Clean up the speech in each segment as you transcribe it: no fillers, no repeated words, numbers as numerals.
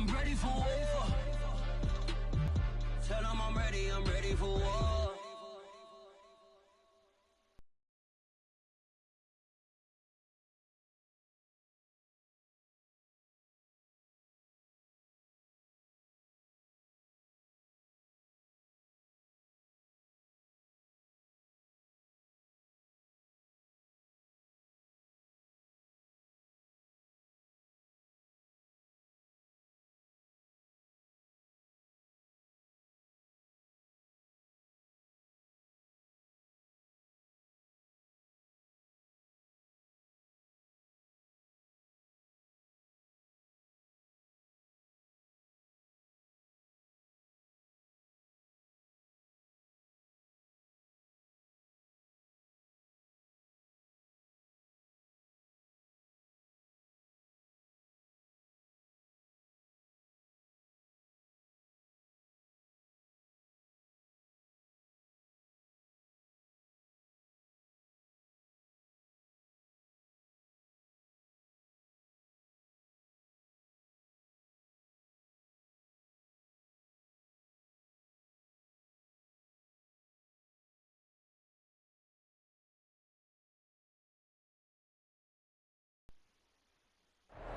I'm ready for war. Tell them I'm ready for war.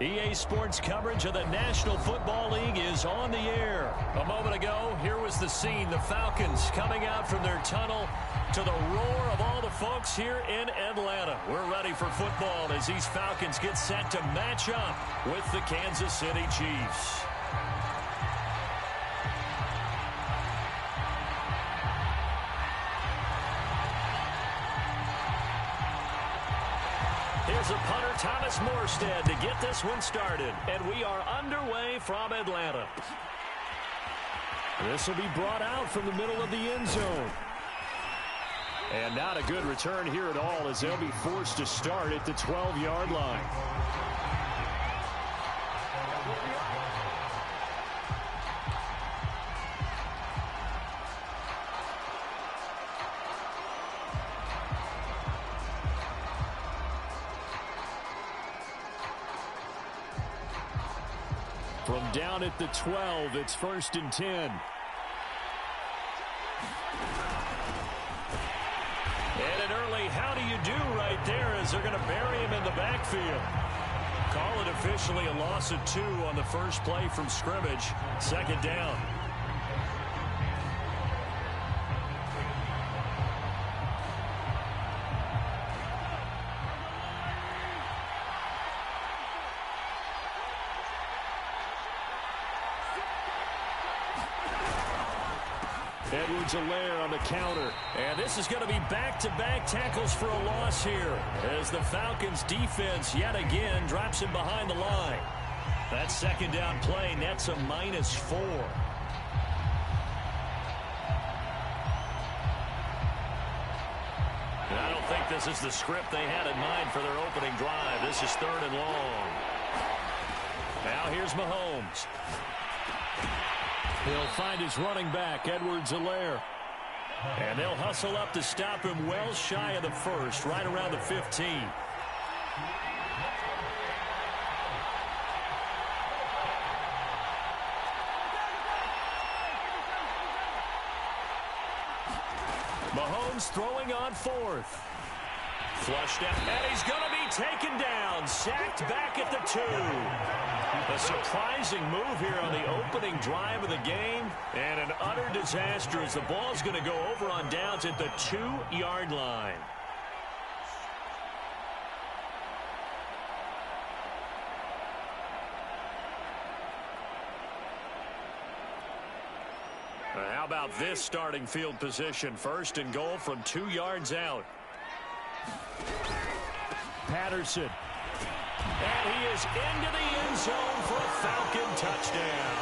EA Sports coverage of the National Football League is on the air. A moment ago, here was the scene. The Falcons coming out from their tunnel to the roar of all the folks here in Atlanta. We're ready for football as these Falcons get set to match up with the Kansas City Chiefs. Here's a punter, Thomas Morstead, to get this one started. And we are underway from Atlanta. This will be brought out from the middle of the end zone. And not a good return here at all as they'll be forced to start at the 12-yard line. From down at the 12, it's 1st and 10. And an early how do you do right there as they're going to bury him in the backfield. Call it officially a loss of 2 on the first play from scrimmage. 2nd down. Edwards-Helaire on the counter. And this is going to be back-to-back tackles for a loss here as the Falcons defense yet again drops him behind the line. That 2nd down play nets a -4. And I don't think this is the script they had in mind for their opening drive. This is 3rd and long. Now here's Mahomes. He'll find his running back, Edwards-Helaire. And they'll hustle up to stop him well shy of the 1st, right around the 15. Mahomes throwing on 4th. Flushed out, and he's going to be taken down. Sacked back at the 2. A surprising move here on the opening drive of the game, and an utter disaster as the ball's going to go over on downs at the 2-yard line. How about this starting field position? 1st and goal from 2 yards out. Patterson. And he is into the end zone for a Falcon touchdown.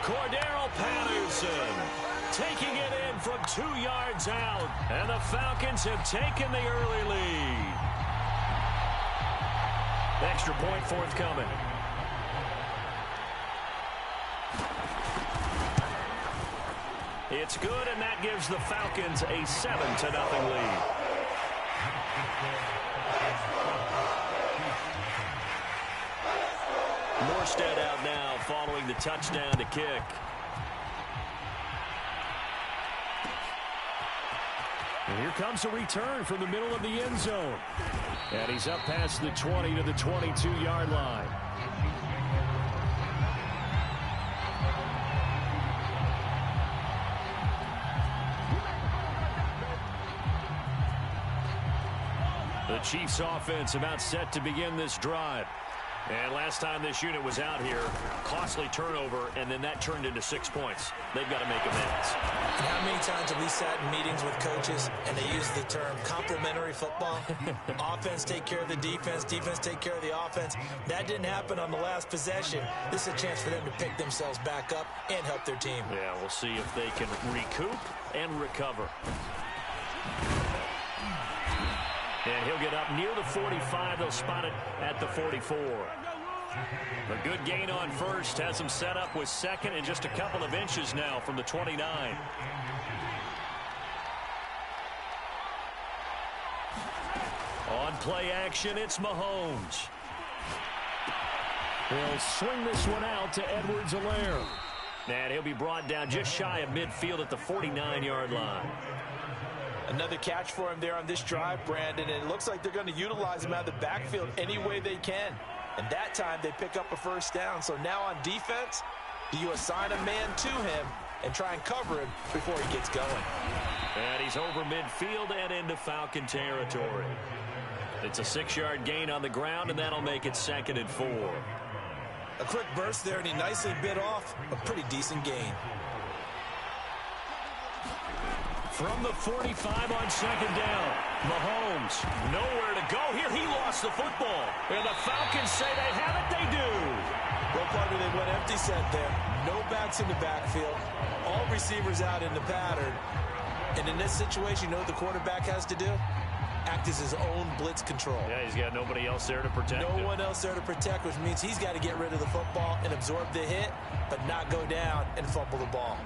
Cordero Patterson taking it in from 2 yards out. And the Falcons have taken the early lead. Extra point forthcoming. It's good, and that gives the Falcons a 7-0 lead. Morstead out now following the touchdown to kick. And here comes a return from the middle of the end zone. And he's up past the 20 to the 22-yard line. The Chiefs offense about set to begin this drive. And last time this unit was out here, costly turnover, and then that turned into 6 points. They've got to make amends. And how many times have we sat in meetings with coaches and they use the term complementary football? Offense take care of the defense, defense take care of the offense. That didn't happen on the last possession. This is a chance for them to pick themselves back up and help their team. Yeah, we'll see if they can recoup and recover. And he'll get up near the 45. They'll spot it at the 44. A good gain on first. Has him set up with second and just a couple of inches now from the 29. On play action, it's Mahomes. He'll swing this one out to Edwards-Helaire. And he'll be brought down just shy of midfield at the 49-yard line. Another catch for him there on this drive, Brandon, and it looks like they're going to utilize him out of the backfield any way they can. And that time they pick up a first down. So now on defense, do you assign a man to him and try and cover him before he gets going? And he's over midfield and into Falcon territory. It's a 6-yard gain on the ground, and that'll make it 2nd and 4. A quick burst there, and he nicely bit off a pretty decent gain. From the 45 on 2nd down, Mahomes nowhere to go here. He lost the football. And the Falcons say they have it. They do. Well, partner, they went empty set there. No backs in the backfield. All receivers out in the pattern. And in this situation, you know what the quarterback has to do? Act as his own blitz control. Yeah, he's got nobody else there to protect him. No one else there to protect, which means he's got to get rid of the football and absorb the hit, but not go down and fumble the ball.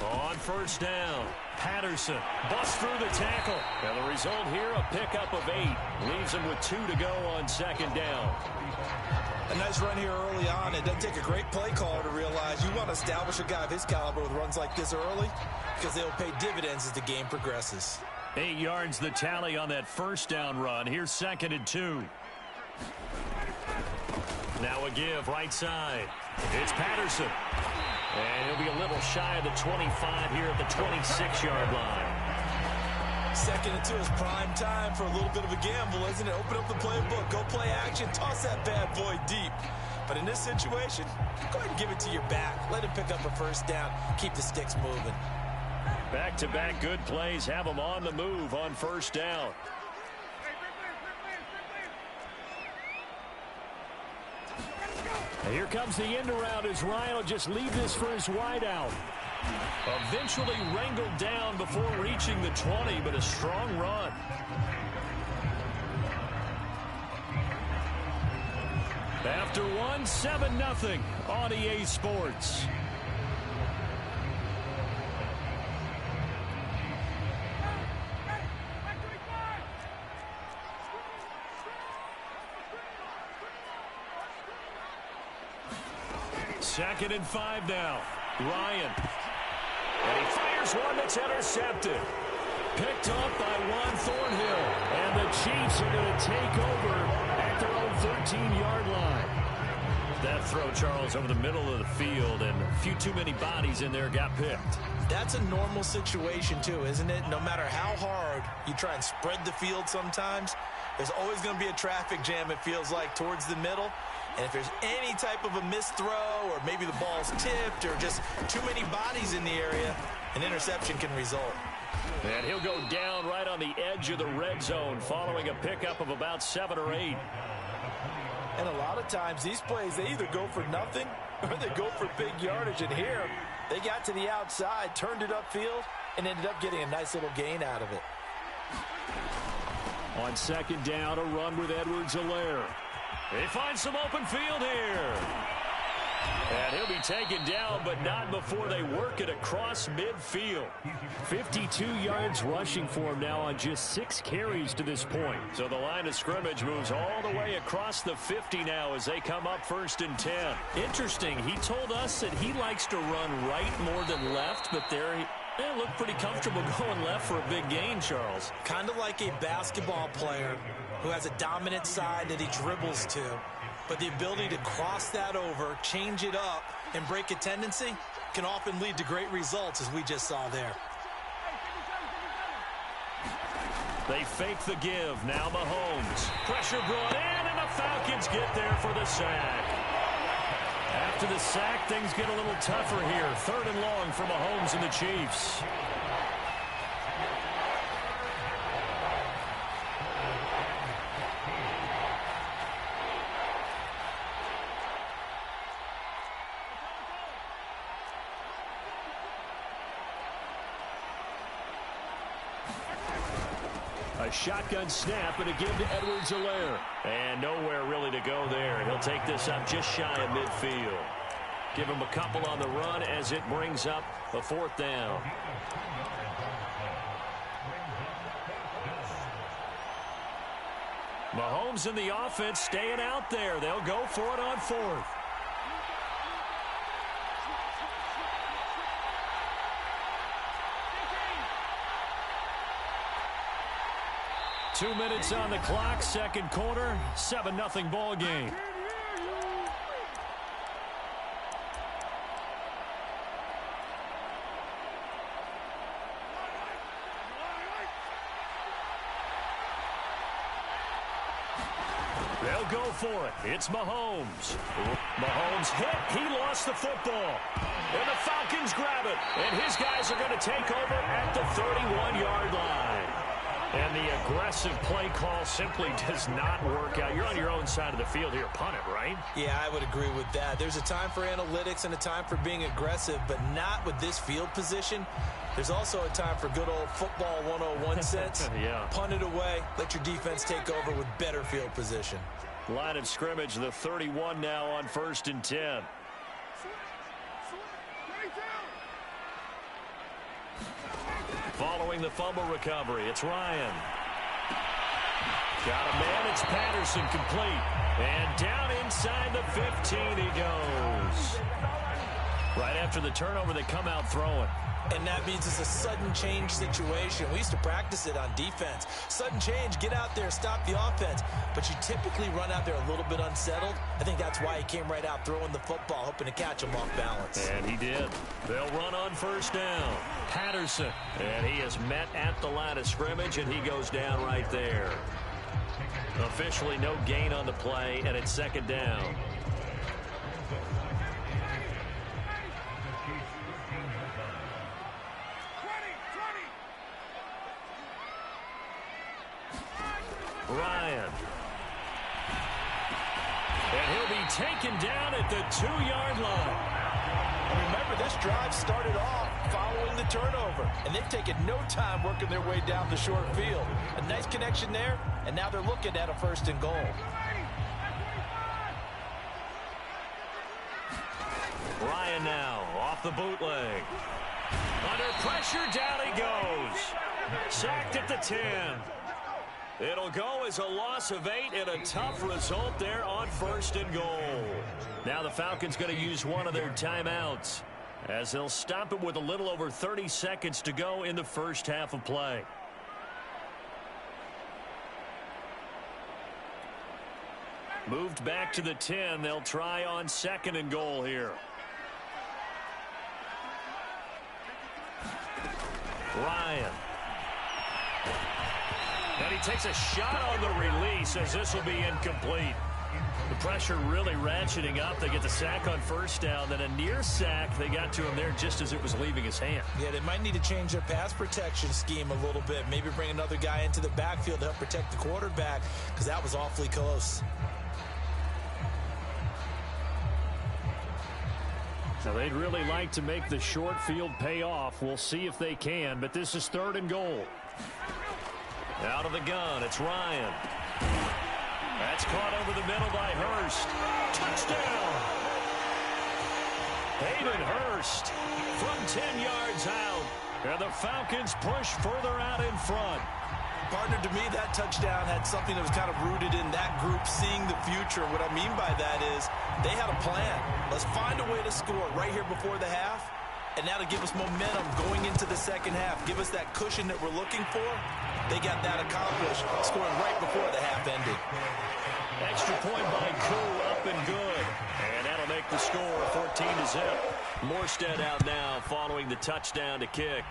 On first down, Patterson busts through the tackle. And the result here, a pickup of 8. Leaves him with 2 to go on 2nd down. A nice run here early on. It doesn't take a great play caller to realize you want to establish a guy of his caliber with runs like this early because they'll pay dividends as the game progresses. 8 yards the tally on that first down run. Here's 2nd and 2. Now a give right side. It's Patterson. And he'll be a little shy of the 25 here at the 26-yard line. 2nd and 2 is prime time for a little bit of a gamble, isn't it? Open up the playbook, go play action, toss that bad boy deep. But in this situation, go ahead and give it to your back. Let him pick up a first down. Keep the sticks moving. Back-to-back good plays have him on the move on first down. And here comes the end around as Ryan will just leave this for his wideout. Eventually wrangled down before reaching the 20, but a strong run. After one, 7-0 on EA Sports. Second and 5 now. Ryan. And he fires one that's intercepted. Picked off by Juan Thornhill. And the Chiefs are going to take over at their own 13-yard line. That throw, Charles, over the middle of the field, and a few too many bodies in there got picked. That's a normal situation, too, isn't it? No matter how hard you try and spread the field sometimes, there's always going to be a traffic jam, it feels like, towards the middle. And if there's any type of a missed throw or maybe the ball's tipped or just too many bodies in the area, an interception can result. And he'll go down right on the edge of the red zone following a pickup of about 7 or 8. And a lot of times these plays, they either go for nothing or they go for big yardage. And here, they got to the outside, turned it upfield, and ended up getting a nice little gain out of it. On second down, a run with Edwards-Helaire. They find some open field here. And he'll be taken down, but not before they work it across midfield. 52 yards rushing for him now on just 6 carries to this point. So the line of scrimmage moves all the way across the 50 now as they come up 1st and 10. Interesting. He told us that he likes to run right more than left, but there he looked pretty comfortable going left for a big gain, Charles. Kind of like a basketball player who has a dominant side that he dribbles to. But the ability to cross that over, change it up, and break a tendency can often lead to great results, as we just saw there. They fake the give. Now Mahomes. Pressure brought in, and the Falcons get there for the sack. After the sack, things get a little tougher here. 3rd and long for Mahomes and the Chiefs. A shotgun snap and a give to Edwards-Helaire. And nowhere really to go there. He'll take this up just shy of midfield. Give him a couple on the run as it brings up a 4th down. Mahomes and the offense staying out there. They'll go for it on 4th. Two minutes on the clock, 2nd quarter, 7-0 ball game. They'll go for it. It's Mahomes. Mahomes hit. He lost the football. And the Falcons grab it. And his guys are going to take over at the 31-yard line. And the aggressive play call simply does not work out. You're on your own side of the field here. Punt it, right? Yeah, I would agree with that. There's a time for analytics and a time for being aggressive, but not with this field position. There's also a time for good old football 101 sense. Yeah. Punt it away. Let your defense take over with better field position. Line of scrimmage, the 31 now on 1st and 10. Following the fumble recovery, it's Ryan. Got a man, it's Patterson, complete. And down inside the 15 he goes. Right after the turnover, they come out throwing. And that means it's a sudden change situation. We used to practice it on defense. Sudden change, get out there, stop the offense. But you typically run out there a little bit unsettled. I think that's why he came right out throwing the football, hoping to catch him off balance. And he did. They'll run on 1st down. Patterson. And he is met at the line of scrimmage, and he goes down right there. Officially no gain on the play, and it's 2nd down. Ryan. And he'll be taken down at the 2-yard line. Remember, this drive started off following the turnover, and they've taken no time working their way down the short field. A nice connection there, and now they're looking at a 1st and goal. Ryan now off the bootleg. Under pressure, down he goes. Sacked at the 10. It'll go as a loss of 8 and a tough result there on 1st and goal. Now the Falcons going to use one of their timeouts as they'll stop it with a little over 30 seconds to go in the first half of play. Moved back to the 10. They'll try on 2nd and goal here. Ryan. And he takes a shot on the release as this will be incomplete. The pressure really ratcheting up. They get the sack on 1st down, then a near sack. They got to him there just as it was leaving his hand. Yeah, they might need to change their pass protection scheme a little bit. Maybe bring another guy into the backfield to help protect the quarterback, because that was awfully close. Now, they'd really like to make the short field pay off. We'll see if they can, but this is 3rd and goal. Out of the gun, it's Ryan. That's caught over the middle by Hurst. Touchdown! Hayden Hurst from 10 yards out. And the Falcons push further out in front. Partner, to me, that touchdown had something that was kind of rooted in that group seeing the future. What I mean by that is they had a plan. Let's find a way to score right here before the half, and that'll give us momentum going into the second half. Give us that cushion that we're looking for. They got that accomplished, scoring right before the half ended. Extra point by Koo, up and good. And that'll make the score 14-0. Morstead out now following the touchdown to kick.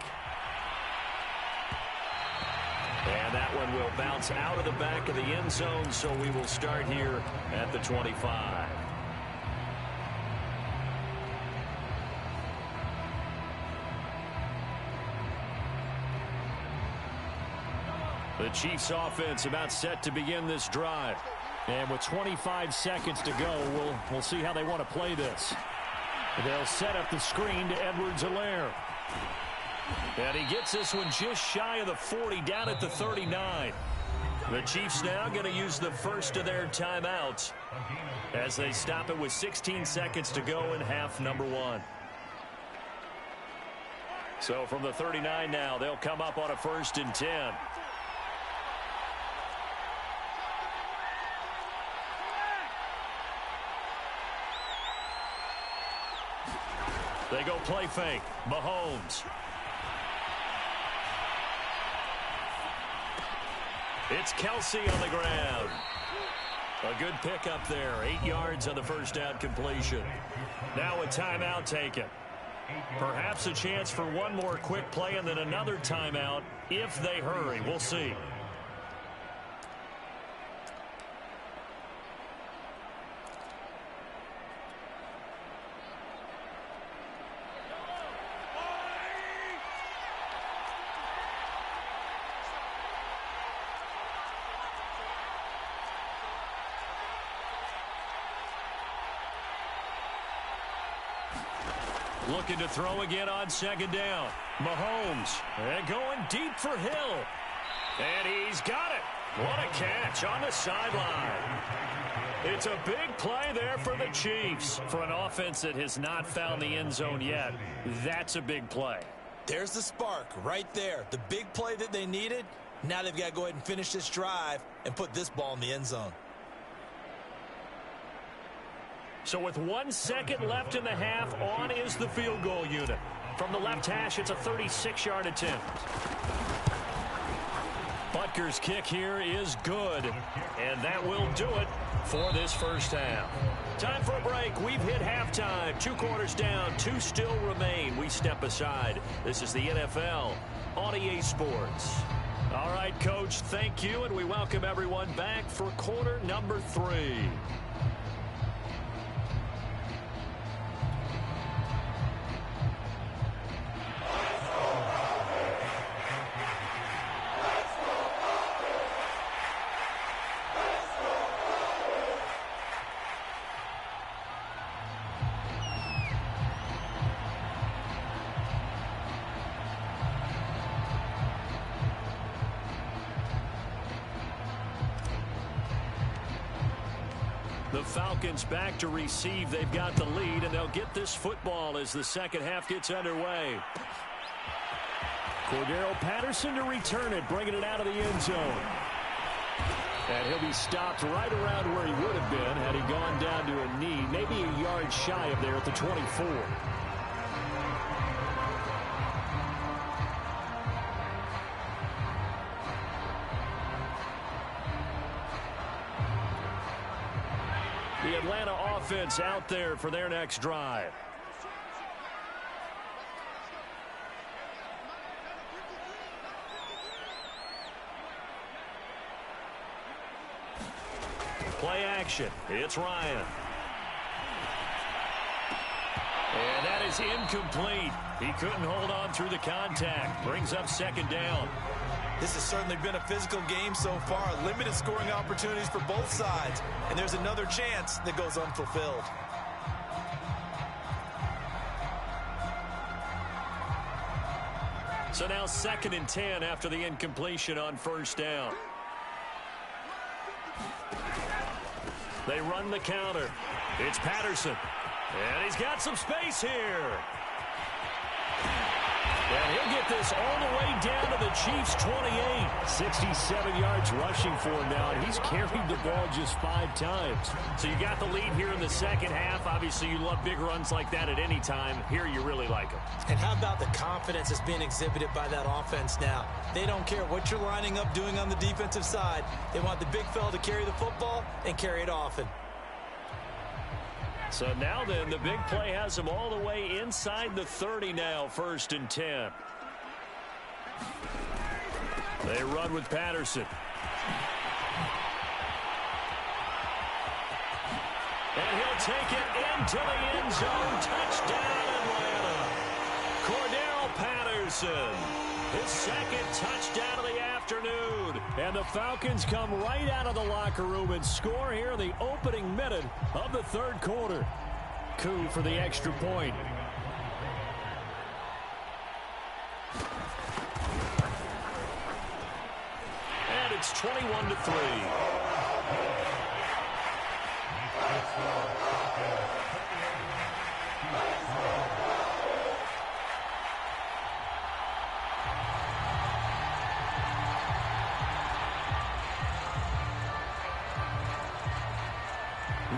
And that one will bounce out of the back of the end zone, so we will start here at the 25. The Chiefs offense about set to begin this drive. And with 25 seconds to go, we'll see how they want to play this. They'll set up the screen to Edwards-Helaire. And he gets this one just shy of the 40, down at the 39. The Chiefs now going to use the first of their timeouts as they stop it with 16 seconds to go in half number one. So from the 39 now, they'll come up on a 1st and 10. They go play fake. Mahomes. It's Kelsey on the ground. A good pickup there. 8 yards on the first down completion. Now a timeout taken. Perhaps a chance for one more quick play and then another timeout if they hurry. We'll see. Looking to throw again on 2nd down. Mahomes. And going deep for Hill. And he's got it. What a catch on the sideline. It's a big play there for the Chiefs. For an offense that has not found the end zone yet, that's a big play. There's the spark right there. The big play that they needed. Now they've got to go ahead and finish this drive and put this ball in the end zone. So with 1 second left in the half, on is the field goal unit. From the left hash, it's a 36-yard attempt. Butker's kick here is good, and that will do it for this first half. Time for a break. We've hit halftime. 2 quarters down, 2 still remain. We step aside. This is the NFL on EA Sports. All right, Coach, thank you, and we welcome everyone back for quarter number 3. The Falcons back to receive. They've got the lead, and they'll get this football as the second half gets underway. Cordero Patterson to return it, bringing it out of the end zone. And he'll be stopped right around where he would have been had he gone down to a knee, maybe a yard shy of there at the 24. The Atlanta offense out there for their next drive. Play action. It's Ryan. And that is incomplete. He couldn't hold on through the contact. Brings up 2nd down. This has certainly been a physical game so far. Limited scoring opportunities for both sides. And there's another chance that goes unfulfilled. So now 2nd and 10 after the incompletion on 1st down. They run the counter. It's Patterson. And he's got some space here. And he'll get this all the way down to the Chiefs' 28. 67 yards rushing for him now, and he's carried the ball just 5 times. So you got the lead here in the second half. Obviously, you love big runs like that at any time. Here, you really like them. And how about the confidence that's being exhibited by that offense now? They don't care what you're lining up doing on the defensive side. They want the big fella to carry the football and carry it often. So now then, the big play has him all the way inside the 30 now, 1st and 10. They run with Patterson. And he'll take it into the end zone. Touchdown, Atlanta. Cordell Patterson, his 2nd touchdown of the afternoon. And the Falcons come right out of the locker room and score here in the opening minute of the 3rd quarter. Coup for the extra point. And it's 21-3.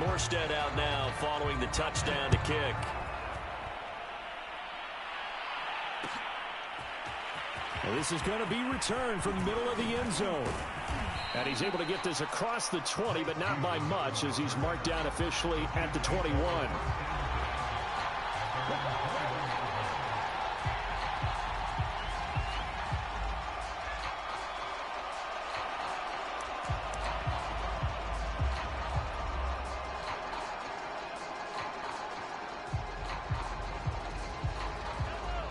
Morstead out now following the touchdown to kick. And this is going to be returned from the middle of the end zone. And he's able to get this across the 20, but not by much, as he's marked down officially at the 21.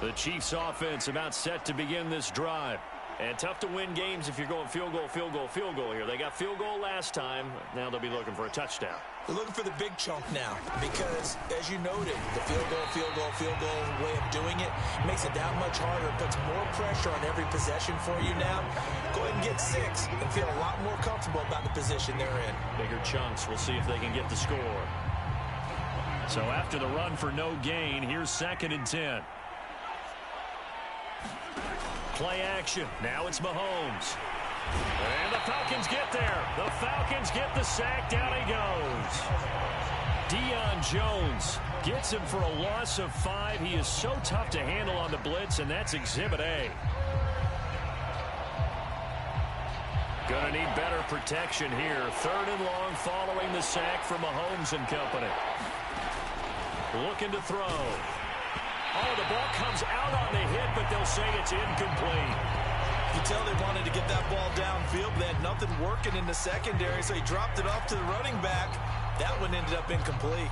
The Chiefs offense about set to begin this drive. And tough to win games if you're going field goal, field goal, field goal here. They got field goal last time. Now they'll be looking for a touchdown. They're looking for the big chunk now because, as you noted, the field goal way of doing it makes it that much harder. It puts more pressure on every possession for you now. Go ahead and get 6 and feel a lot more comfortable about the position they're in. Bigger chunks. We'll see if they can get the score. So after the run for no gain, here's 2nd and 10. Play action. Now it's Mahomes. And the Falcons get there. The Falcons get the sack. Down he goes. Deion Jones gets him for a loss of 5. He is so tough to handle on the blitz, and that's Exhibit A. Gonna need better protection here. 3rd and long following the sack from Mahomes and company. Looking to throw. Oh, the ball comes out on the hit, but they'll say it's incomplete. You tell they wanted to get that ball downfield, but they had nothing working in the secondary, so he dropped it off to the running back. That one ended up incomplete.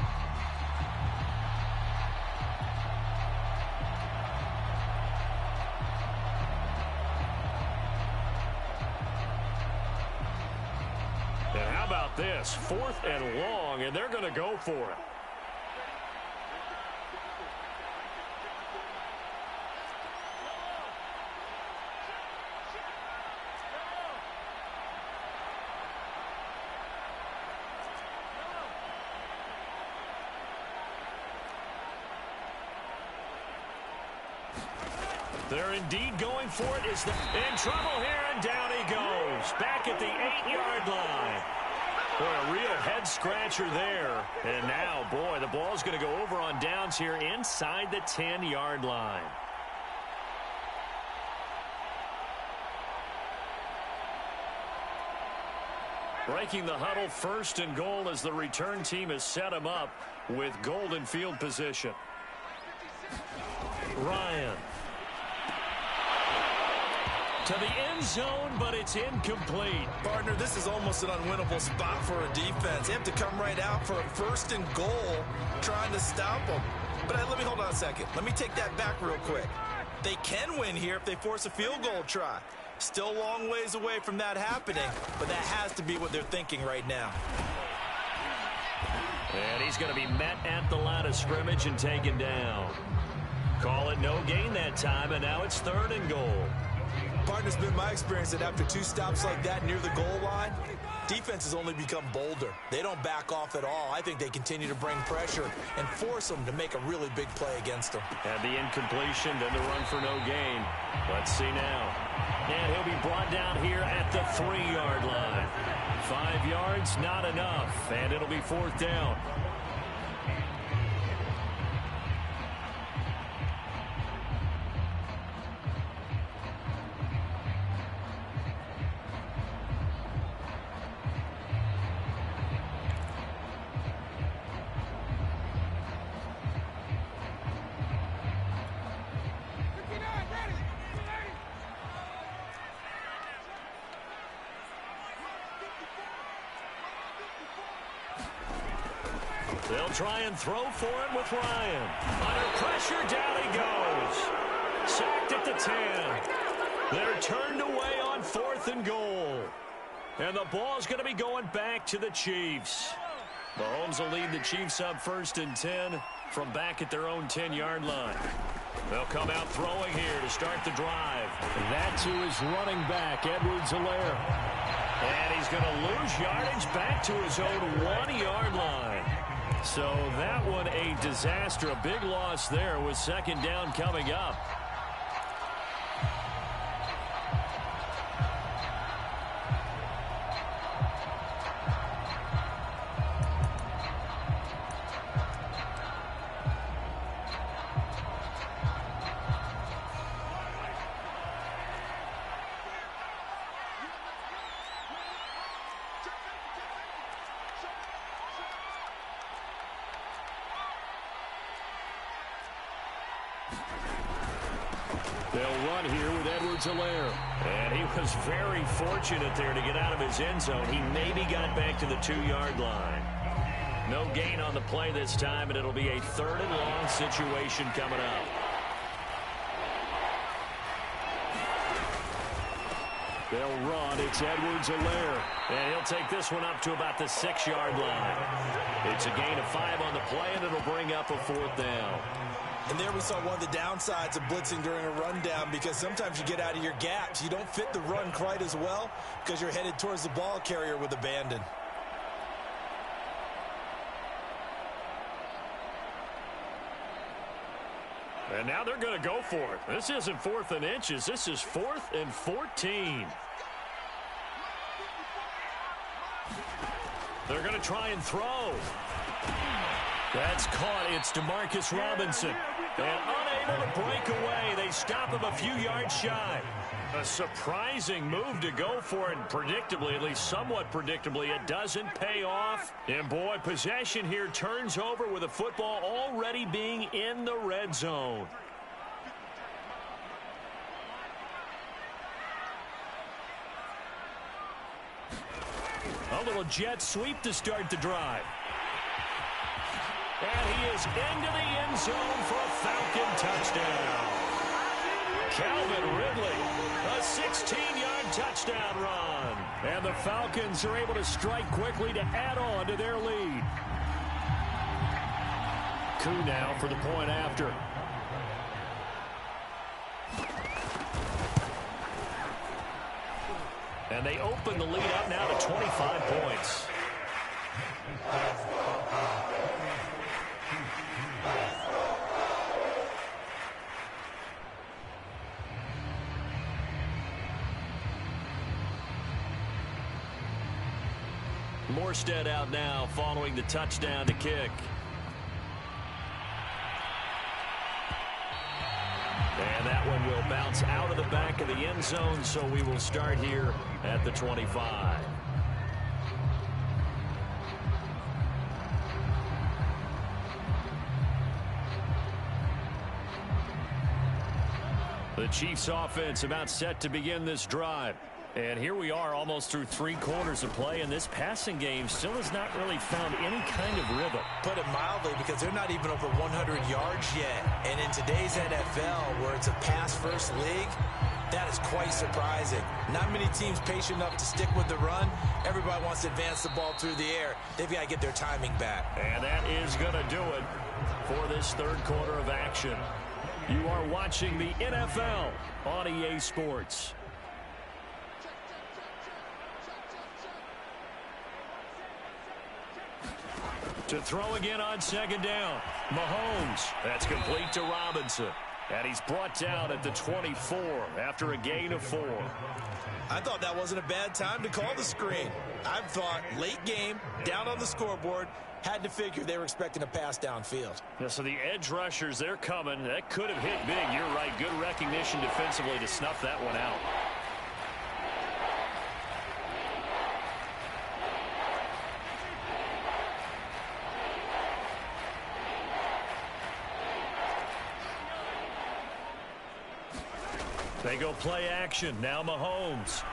And how about this? 4th and long, and they're going to go for it. They're indeed going for it. In trouble here, and down he goes. Back at the 8-yard line. Boy, a real head-scratcher there. And now, boy, the ball's going to go over on downs here inside the 10-yard line. Breaking the huddle, 1st and goal as the return team has set him up with golden field position. Ryan. To the end zone, but it's incomplete. Partner, this is almost an unwinnable spot for a defense. They have to come right out for a 1st and goal trying to stop them. But let me hold on a second. Let me take that back real quick. They can win here if they force a field goal try. Still a long ways away from that happening, but that has to be what they're thinking right now. And he's going to be met at the line of scrimmage and taken down. Call it no gain that time, and now it's 3rd and goal. Partner's been my experience that after 2 stops like that near the goal line, Defense has only become bolder. They don't back off at all. I think they continue to bring pressure and force them to make a really big play against them. And the incompletion, then the run for no gain. Let's see now. And he'll be brought down here at the 3-yard line. 5 yards, not enough, and it'll be 4th down. They'll try and throw for it with Ryan. Under pressure, down he goes. Sacked at the 10. They're turned away on 4th and goal. And the ball's going to be going back to the Chiefs. Mahomes will lead the Chiefs up 1st and 10 from back at their own 10-yard line. They'll come out throwing here to start the drive. That's who is running back, Edwards-Helaire. And he's going to lose yardage back to his own 1-yard line. So that one a disaster, a big loss there with 2nd down coming up. They'll run here with Edwards-Helaire. And he was very fortunate there to get out of his end zone. He maybe got back to the 2-yard line. No gain on the play this time, and it'll be a 3rd and long situation coming up. They'll run. It's Edwards-Helaire. And he'll take this one up to about the 6-yard line. It's a gain of 5 on the play, and it'll bring up a 4th down. And there we saw one of the downsides of blitzing during a rundown, because sometimes you get out of your gaps. You don't fit the run quite as well because you're headed towards the ball carrier with abandon. And now they're going to go for it. This isn't 4th and inches. This is 4th and 14. They're going to try and throw. That's caught. It's Demarcus Robinson. And unable to break away. They stop him a few yards shy. A surprising move to go for it. And predictably, at least somewhat predictably, it doesn't pay off. And boy, possession here turns over with the football already being in the red zone. A little jet sweep to start the drive. And he is into the end zone for a Falcon touchdown. Calvin Ridley, a 16-yard touchdown run. And the Falcons are able to strike quickly to add on to their lead. Coup now for the point after. And they open the lead up now to 25 points. Morstead out now following the touchdown to kick. And that one will bounce out of the back of the end zone, so we will start here at the 25. The Chiefs offense about set to begin this drive. And here we are almost through 3 quarters of play, and this passing game still has not really found any kind of rhythm. Put it mildly, because they're not even over 100 yards yet. And in today's NFL, where it's a pass-first league, that is quite surprising. Not many teams patient enough to stick with the run. Everybody wants to advance the ball through the air. They've got to get their timing back. And that is going to do it for this 3rd quarter of action. You are watching the NFL on EA Sports. To throw again on second down. Mahomes. That's complete to Robinson. And he's brought down at the 24 after a gain of 4. I thought that wasn't a bad time to call the screen. I thought late game, down on the scoreboard, had to figure they were expecting a pass downfield. Yeah, so the edge rushers, they're coming. That could have hit big. You're right. Good recognition defensively to snuff that one out. They go play action. Now Mahomes.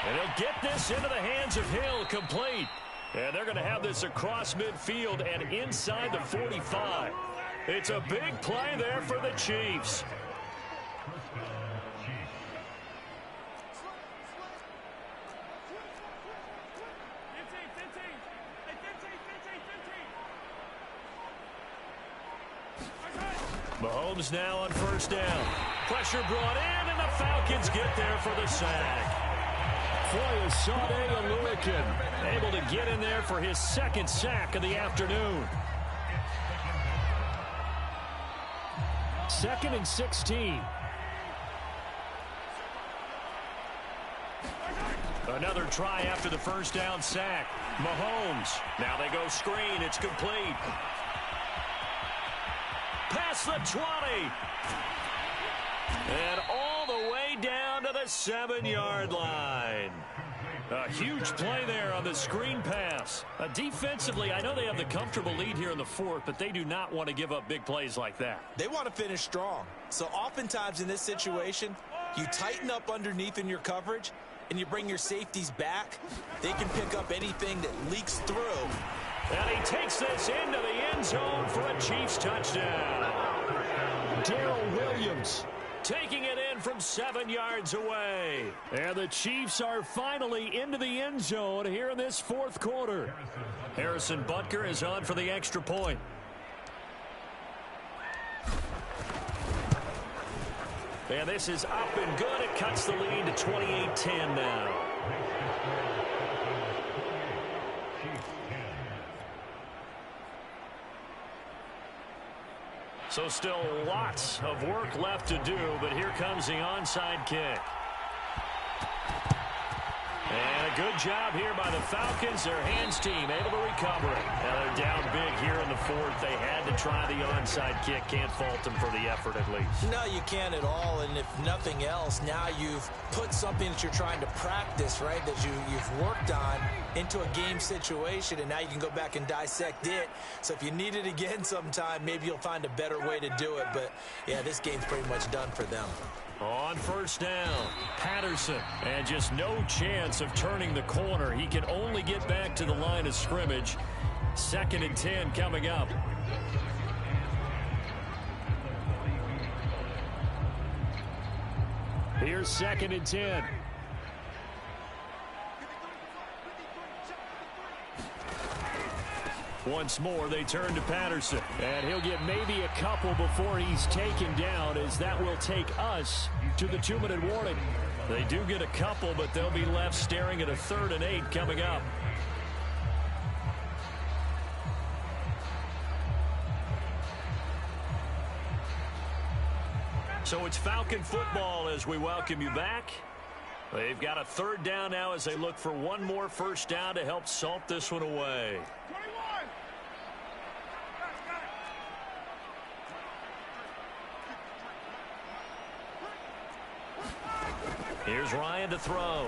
And he'll get this into the hands of Hill, complete. And they're going to have this across midfield and inside the 45. It's a big play there for the Chiefs. Mahomes now on first down. Pressure brought in, and the Falcons get there for the sack. Foyesade Oluokun able to get in there for his second sack of the afternoon. 2nd and 16. Another try after the first down sack. Mahomes. Now they go screen. It's complete. Past the 20. And all the way down to the 7-yard line. A huge play there on the screen pass. Defensively, I know they have the comfortable lead here in the 4th, but they do not want to give up big plays like that. They want to finish strong. So oftentimes in this situation, you tighten up underneath in your coverage, and you bring your safeties back. They can pick up anything that leaks through. And he takes this into the end zone for a Chiefs touchdown. Darrell Williams taking it in from 7 yards away. And the Chiefs are finally into the end zone here in this 4th quarter. Harrison Butker is on for the extra point. And this is up and good. It cuts the lead to 28-10 now. So still lots of work left to do, but here comes the onside kick. And a good job here by the Falcons. Their hands team able to recover it. Now they're down big here in the 4th. They had to try the onside kick. Can't fault them for the effort at least. No, you can't at all. And if nothing else, now you've put something that you're trying to practice, right, that you've worked on into a game situation, and now you can go back and dissect it. So if you need it again sometime, maybe you'll find a better way to do it. But, yeah, this game's pretty much done for them. On first down, Patterson, and just no chance of turning the corner. He can only get back to the line of scrimmage. 2nd and 10 coming up. Here's 2nd and 10. Once more, they turn to Patterson. And he'll get maybe a couple before he's taken down, as that will take us to the 2-minute warning. They do get a couple, but they'll be left staring at a 3rd and 8 coming up. So it's Falcon football as we welcome you back. They've got a 3rd down now as they look for one more first down to help salt this one away. Here's Ryan to throw.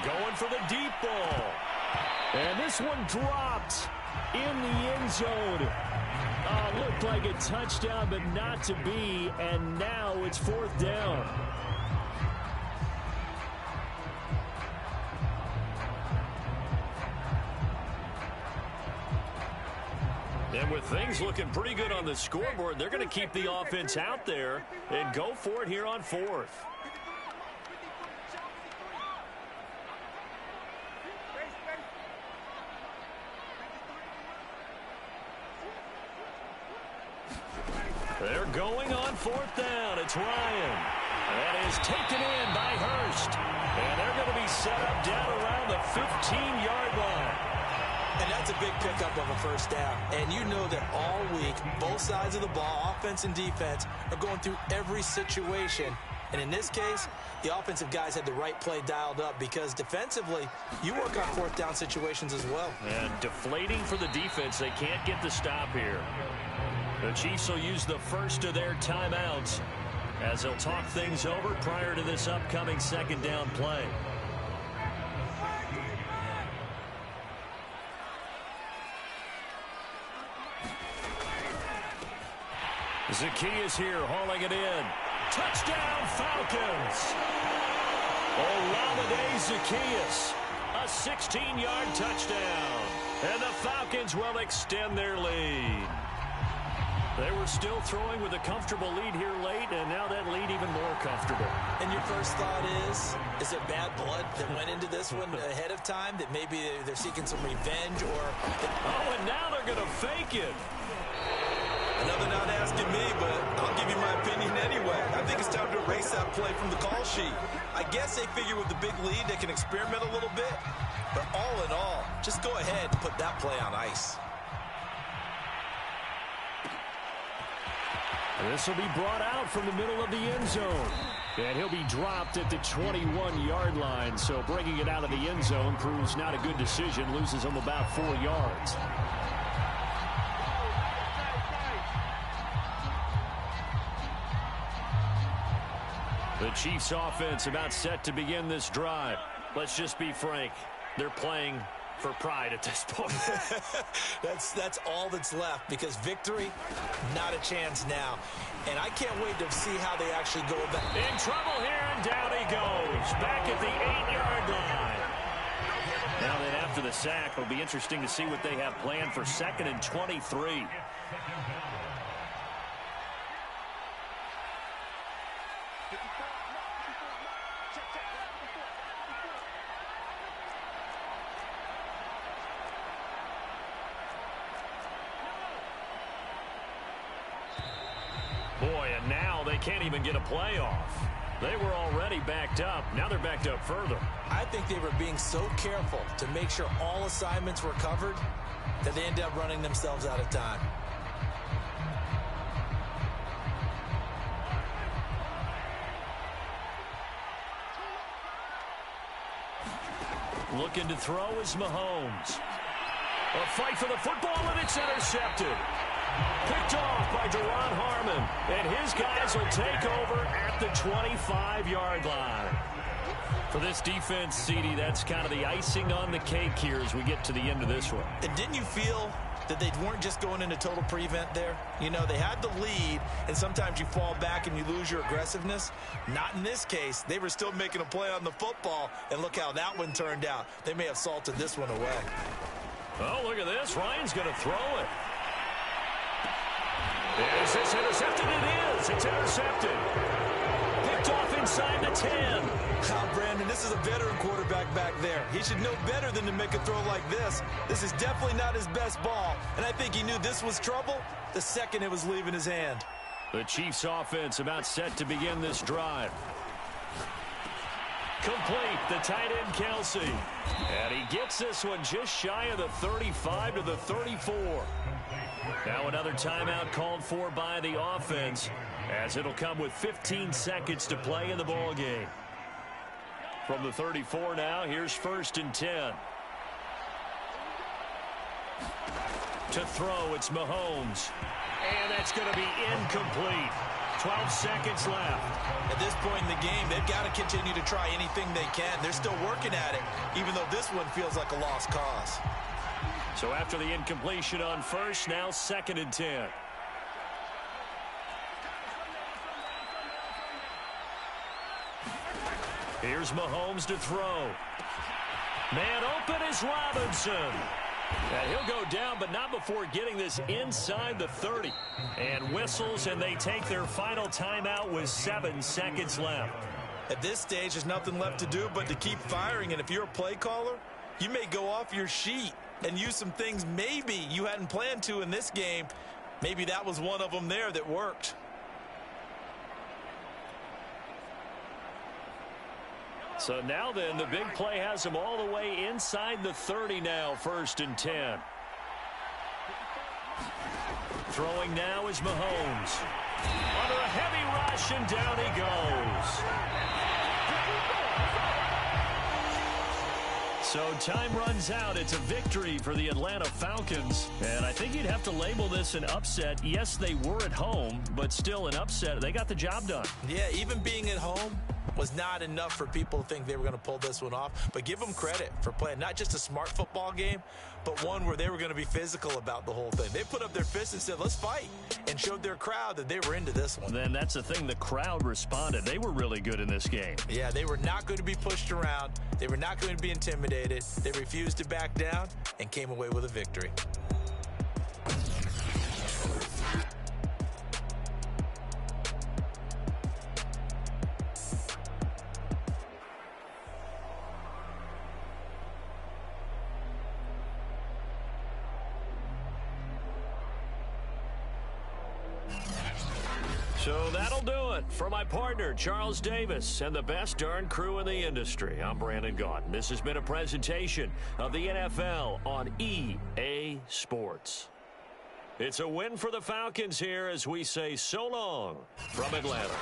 Going for the deep ball. And this one dropped in the end zone. Looked like a touchdown, but not to be. And now it's 4th down. And with things looking pretty good on the scoreboard, they're going to keep the offense out there and go for it here on 4th. They're going on 4th down. It's Ryan. That is taken in by Hurst. And they're going to be set up down around the 15-yard line. And that's a big pickup of a first down. And you know that all week, both sides of the ball, offense and defense, are going through every situation. And in this case, the offensive guys had the right play dialed up because defensively, you work on fourth down situations as well. And deflating for the defense. They can't get the stop here. The Chiefs will use the first of their timeouts as they'll talk things over prior to this upcoming second down play. Zacchaeus here hauling it in. Touchdown, Falcons. Olamide Zacchaeus, a 16-yard touchdown. And the Falcons will extend their lead. They were still throwing with a comfortable lead here late, and now that lead even more comfortable. And your first thought is there bad blood that went into this one ahead of time, that maybe they're seeking some revenge or... Oh, and now they're going to fake it. Another not asking me, but I'll give you my opinion anyway. I think it's time to erase that play from the call sheet. I guess they figure with the big lead they can experiment a little bit. But all in all, just go ahead and put that play on ice. This will be brought out from the middle of the end zone. And he'll be dropped at the 21-yard line. So bringing it out of the end zone proves not a good decision. Loses him about 4 yards. The Chiefs offense about set to begin this drive. Let's just be frank. They're playing for pride at this point. That's all that's left, because victory, not a chance now. And I can't wait to see how they actually go about it. In trouble here, and down he goes. Back at the 8-yard line. Now then, after the sack, it'll be interesting to see what they have planned for 2nd and 23. Boy, and now they can't even get a play off. They were already backed up. Now they're backed up further. I think they were being so careful to make sure all assignments were covered that they ended up running themselves out of time. Looking to throw is Mahomes. A fight for the football, and it's intercepted. Picked off by Duron Harmon, and his guys will take over at the 25-yard line. For this defense, CD, that's kind of the icing on the cake here as we get to the end of this one. And didn't you feel that they weren't just going into total prevent there? You know, they had the lead, and sometimes you fall back and you lose your aggressiveness. Not in this case. They were still making a play on the football, and look how that one turned out. They may have salted this one away. Oh, look at this. Ryan's going to throw it. Is this intercepted? It is. It's intercepted. Picked off inside the 10. Now, Brandon, this is a veteran quarterback back there. He should know better than to make a throw like this. This is definitely not his best ball, and I think he knew this was trouble the second it was leaving his hand. The Chiefs offense about set to begin this drive. Complete, the tight end Kelsey. And he gets this one just shy of the 35 to the 34. Now another timeout called for by the offense, as it'll come with 15 seconds to play in the ball game. From the 34 now, here's 1st and 10. To throw, it's Mahomes. And that's going to be incomplete. 12 seconds left. At this point in the game, they've got to continue to try anything they can. They're still working at it, even though this one feels like a lost cause. So after the incompletion on 1st, now 2nd and 10. Here's Mahomes to throw. Man open is Robinson. And he'll go down, but not before getting this inside the 30. And whistles, and they take their final timeout with 7 seconds left. At this stage, there's nothing left to do but to keep firing. And if you're a play caller, you may go off your sheet and use some things maybe you hadn't planned to in this game. Maybe that was one of them there that worked. So now then, the big play has him all the way inside the 30 now, 1st and 10. Throwing now is Mahomes. Under a heavy rush, and down he goes. So time runs out. It's a victory for the Atlanta Falcons. And I think you'd have to label this an upset. Yes, they were at home, but still an upset. They got the job done. Yeah, even being at home was not enough for people to think they were going to pull this one off. But give them credit for playing not just a smart football game, but one where they were going to be physical about the whole thing. They put up their fists and said, let's fight, and showed their crowd that they were into this one. Then that's the thing. The crowd responded. They were really good in this game. Yeah, they were not going to be pushed around. They were not going to be intimidated. They refused to back down and came away with a victory. So that'll do it for my partner, Charles Davis, and the best darn crew in the industry. I'm Brandon Gaudin. This has been a presentation of the NFL on EA Sports. It's a win for the Falcons here as we say so long from Atlanta.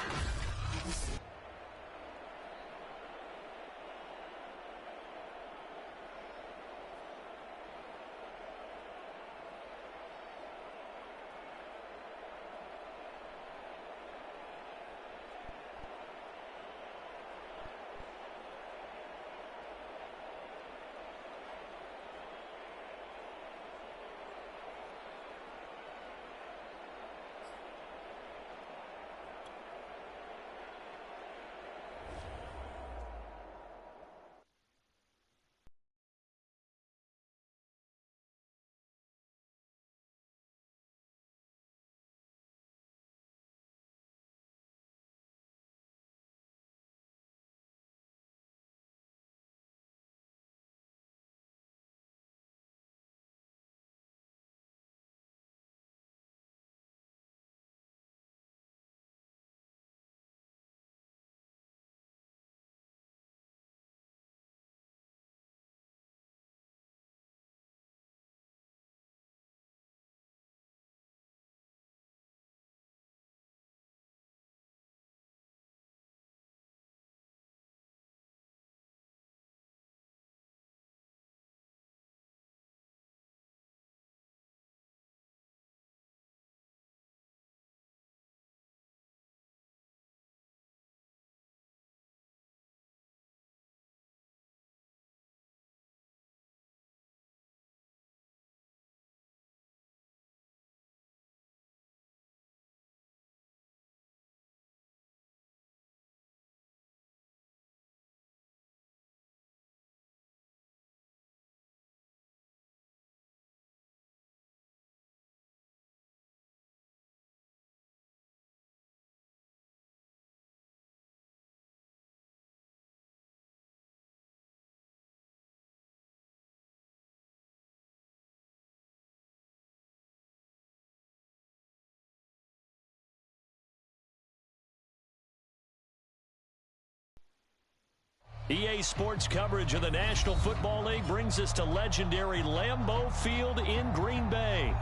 EA Sports coverage of the National Football League brings us to legendary Lambeau Field in Green Bay.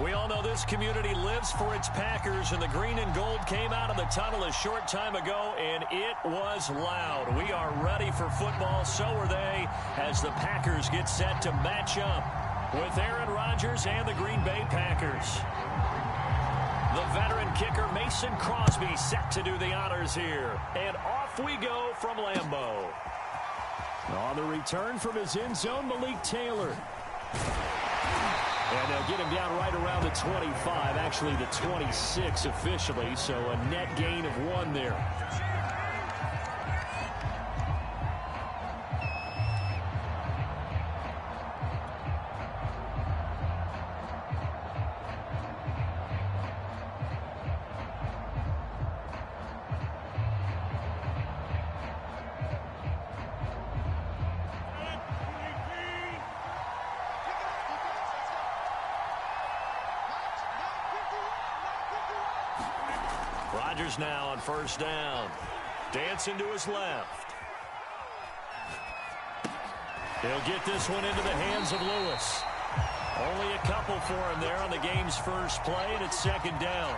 We all know this community lives for its Packers, and the green and gold came out of the tunnel a short time ago, and it was loud. We are ready for football, so are they, as the Packers get set to match up with Aaron Rodgers and the Green Bay Packers. The veteran kicker Mason Crosby set to do the honors here, and off we go from Lambeau. On the return from his end zone, Malik Taylor. And they'll get him down right around the 25, actually the 26 officially, so a net gain of 1 there. Rodgers now on first down. Dancing to his left. He'll get this one into the hands of Lewis. Only a couple for him there on the game's first play, and it's second down.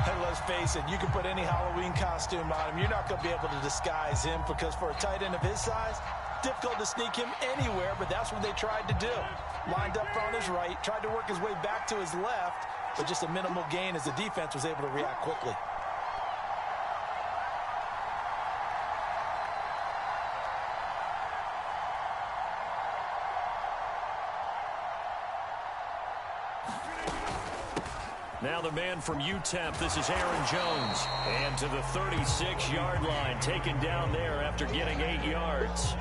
Hey, let's face it, you can put any Halloween costume on him. You're not going to be able to disguise him because for a tight end of his size, difficult to sneak him anywhere, but that's what they tried to do. Lined up on his right, tried to work his way back to his left, but just a minimal gain as the defense was able to react quickly. Now the man from UTEP, this is Aaron Jones. And to the 36-yard line, taken down there after getting 8 yards.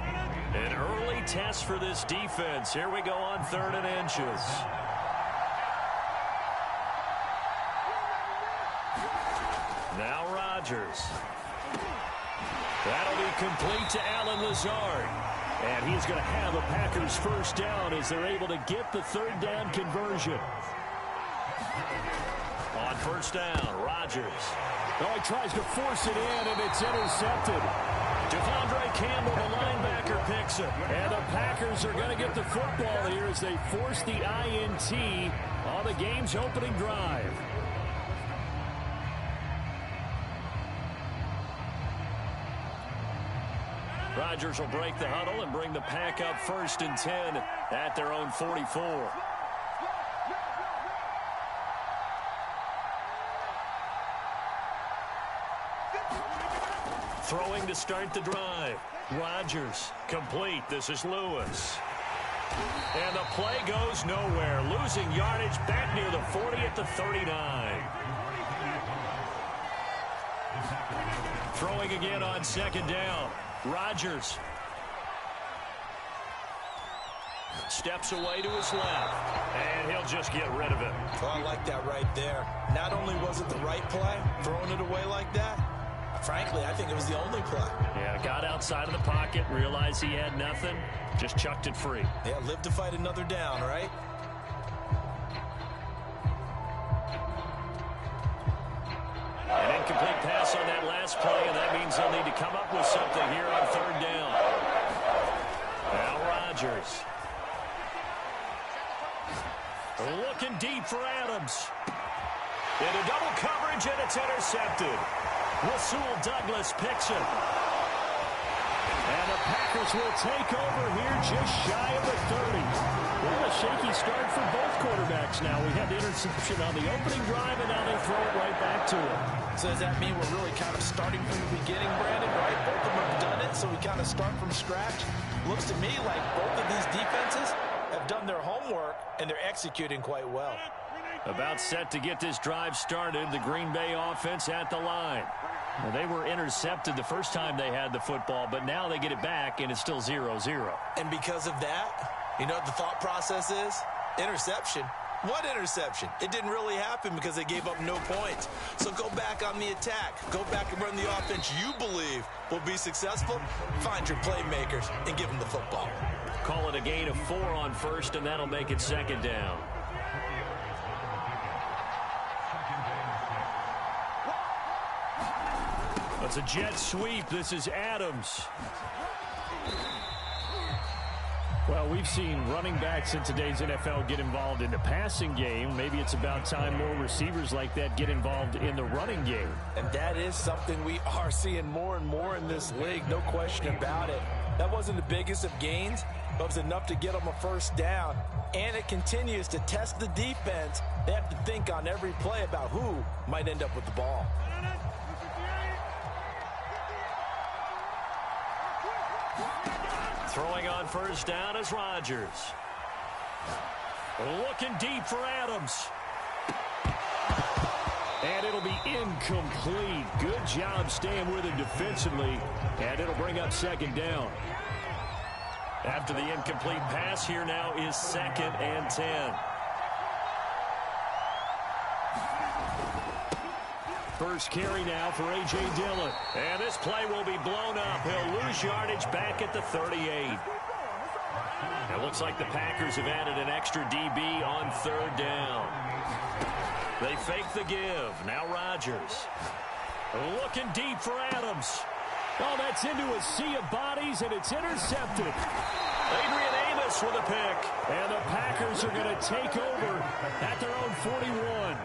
An early test for this defense. Here we go on 3rd and inches. Now Rodgers. That'll be complete to Allen Lazard. And he's going to have a Packers first down as they're able to get the 3rd down conversion. On first down, Rodgers. Oh, he tries to force it in, and it's intercepted. Devondre Campbell, the linebacker, picks it. And the Packers are going to get the football here as they force the INT on the game's opening drive. Rodgers will break the huddle and bring the Pack up 1st and 10 at their own 44. Throwing to start the drive. Rodgers complete. This is Lewis. And the play goes nowhere. Losing yardage back near the 40 at the 39. Throwing again on 2nd down. Rodgers steps away to his left. And he'll just get rid of it. Well, I like that right there. Not only was it the right play, throwing it away like that, frankly, I think it was the only play. Yeah, got outside of the pocket, realized he had nothing, just chucked it free. Yeah, live to fight another down, right? An incomplete pass on that last play, and that means they'll need to come up with something here on 3rd down. Now Rodgers. Looking deep for Adams. Into double coverage, and it's intercepted. Rasul Douglas picks it. And the Packers will take over here just shy of the 30. Well, a shaky start for both quarterbacks now. We had the interception on the opening drive, and now they throw it right back to him. So does that mean we're really kind of starting from the beginning, Brandon, right? Both of them have done it, so we kind of start from scratch. Looks to me like both of these defenses have done their homework, and they're executing quite well. About set to get this drive started, the Green Bay offense at the line. Well, they were intercepted the first time they had the football, but now they get it back, and it's still 0-0. And because of that, you know what the thought process is? Interception. What interception? It didn't really happen because they gave up no points. So go back on the attack. Go back and run the offense you believe will be successful. Find your playmakers and give them the football. Call it a gain of 4 on 1st, and that'll make it 2nd down. It's a jet sweep. This is Adams. Well, we've seen running backs in today's NFL get involved in the passing game. Maybe it's about time more receivers like that get involved in the running game. And that is something we are seeing more and more in this league, no question about it. That wasn't the biggest of gains, but it was enough to get them a 1st down. And it continues to test the defense. They have to think on every play about who might end up with the ball. Throwing on 1st down is Rodgers. Looking deep for Adams. And it'll be incomplete. Good job staying with him defensively. And it'll bring up 2nd down. After the incomplete pass, here now is 2nd and 10. First carry now for A.J. Dillon. And this play will be blown up. He'll lose yardage back at the 38. It looks like the Packers have added an extra DB on 3rd down. They fake the give. Now Rodgers. Looking deep for Adams. Oh, that's into a sea of bodies, and it's intercepted. Adrian Amos with a pick. And the Packers are going to take over at their own 41.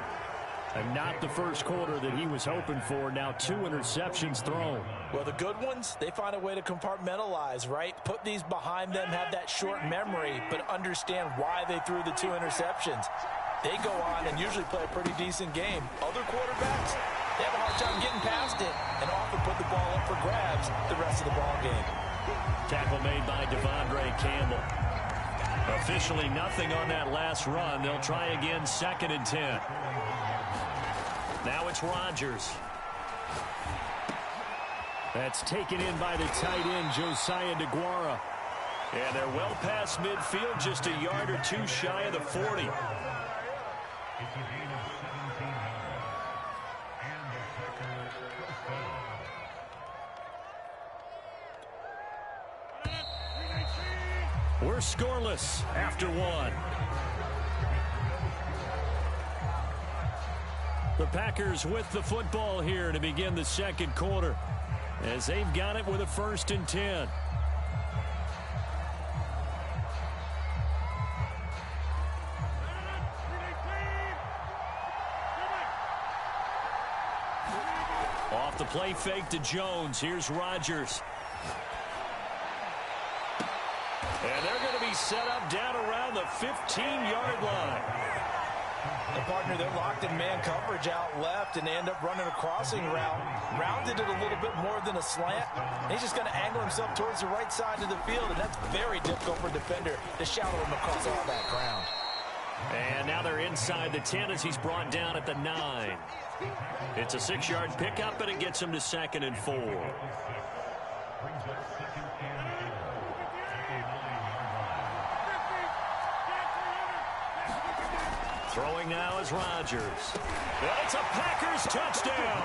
And not the first quarter that he was hoping for. Now 2 interceptions thrown. Well, the good ones, they find a way to compartmentalize, right? Put these behind them, have that short memory, but understand why they threw the 2 interceptions. They go on and usually play a pretty decent game. Other quarterbacks, they have a hard time getting past it and often put the ball up for grabs the rest of the ball game. Tackle made by Devondre Campbell. Officially nothing on that last run. They'll try again, 2nd and 10. Now it's Rodgers. That's taken in by the tight end, Josiah DeGuara. And they're well past midfield, just a yard or 2 shy of the 40. We're scoreless after 1. The Packers with the football here to begin the 2nd quarter, as they've got it with a 1st and 10. Off the play fake to Jones. Here's Rodgers. And they're going to be set up down around the 15-yard line. The partner, they're locked in man coverage out left, and they end up running a crossing route. Rounded it a little bit more than a slant. He's just going to angle himself towards the right side of the field, and that's very difficult for a defender to shadow him across all that ground. And now they're inside the 10 as he's brought down at the 9. It's a 6-yard pickup, and it gets him to 2nd and 4. Throwing now is Rodgers. And it's a Packers touchdown.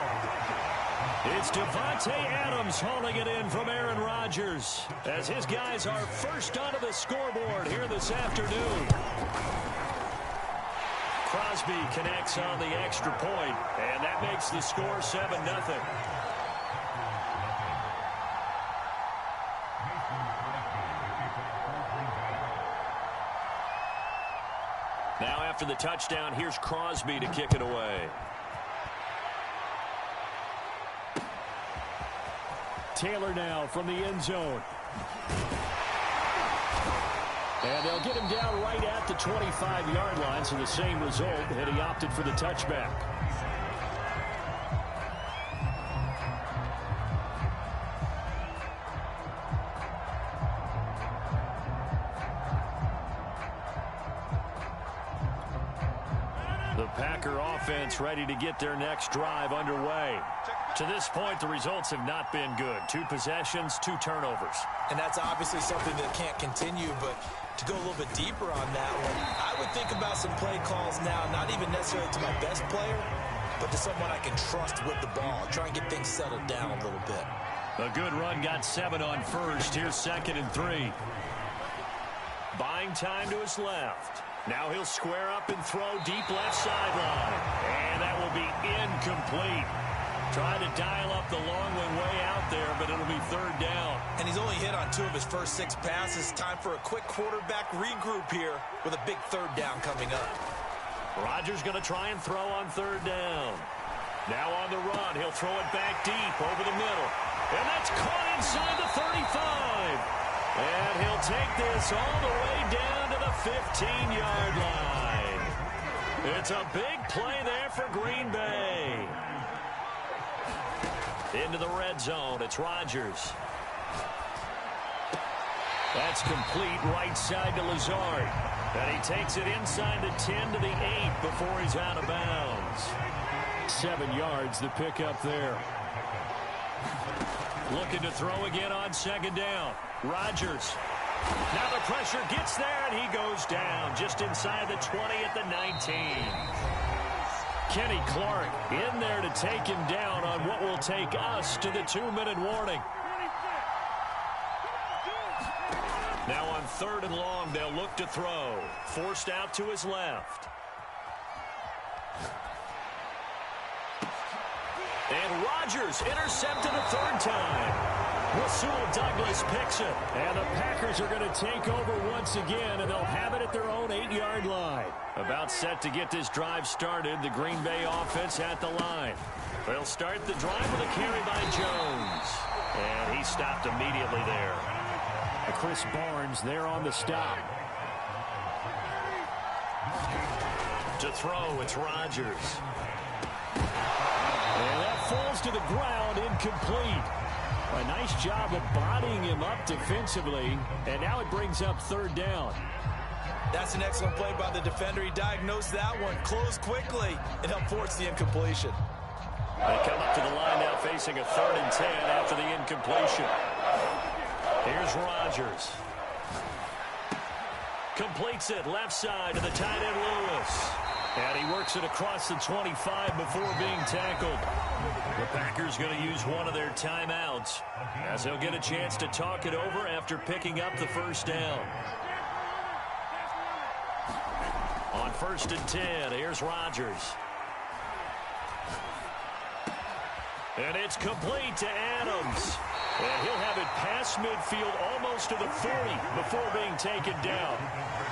It's Devontae Adams hauling it in from Aaron Rodgers, as his guys are first onto the scoreboard here this afternoon. Crosby connects on the extra point, and that makes the score 7-0. Now after the touchdown, here's Crosby to kick it away. Taylor now from the end zone. And they'll get him down right at the 25-yard line, so the same result, and he opted for the touchback. The Packer offense ready to get their next drive underway. To this point, the results have not been good. 2 possessions, 2 turnovers. And that's obviously something that can't continue, but to go a little bit deeper on that one, I would think about some play calls now, not even necessarily to my best player, but to someone I can trust with the ball. Try and get things settled down a little bit. A good run, got 7 on first. Here's 2nd and 3. Buying time to his left. Now he'll square up and throw deep left sideline. And that will be incomplete. Trying to dial up the long one way out there, but it'll be 3rd down. And he's only hit on 2 of his first 6 passes. Time for a quick quarterback regroup here with a big 3rd down coming up. Rodgers going to try and throw on 3rd down. Now on the run, he'll throw it back deep over the middle. And that's caught inside the 35. And he'll take this all the way down to the 15-yard line. It's a big play there for Green Bay. Into the red zone, it's Rodgers. That's complete right side to Lazard. And he takes it inside the 10 to the 8 before he's out of bounds. 7 yards, the pickup there. Looking to throw again on 2nd down. Rodgers. Now the pressure gets there, and he goes down just inside the 20 at the 19. Kenny Clark in there to take him down on what will take us to the 2-minute warning. Now on 3rd and long, they'll look to throw. Forced out to his left. And Rodgers intercepted a 3rd time. Rasul Douglas picks it. And the Packers are going to take over once again, and they'll have it at their own 8-yard line. About set to get this drive started. The Green Bay offense at the line. They'll start the drive with a carry by Jones. And he stopped immediately there. Chris Barnes there on the stop. To throw, it's Rodgers. And that falls to the ground, incomplete. A nice job of bodying him up defensively, and now it brings up third down. That's an excellent play by the defender. He diagnosed that one, closed quickly, and helped force the incompletion. They come up to the line now facing a 3rd and 10 after the incompletion. Here's Rodgers. Completes it left side to the tight end Lewis. And he works it across the 25 before being tackled. The Packers going to use one of their timeouts as they'll get a chance to talk it over after picking up the first down. On 1st and 10, here's Rodgers. And it's complete to Adams. And he'll have it past midfield almost to the 40 before being taken down.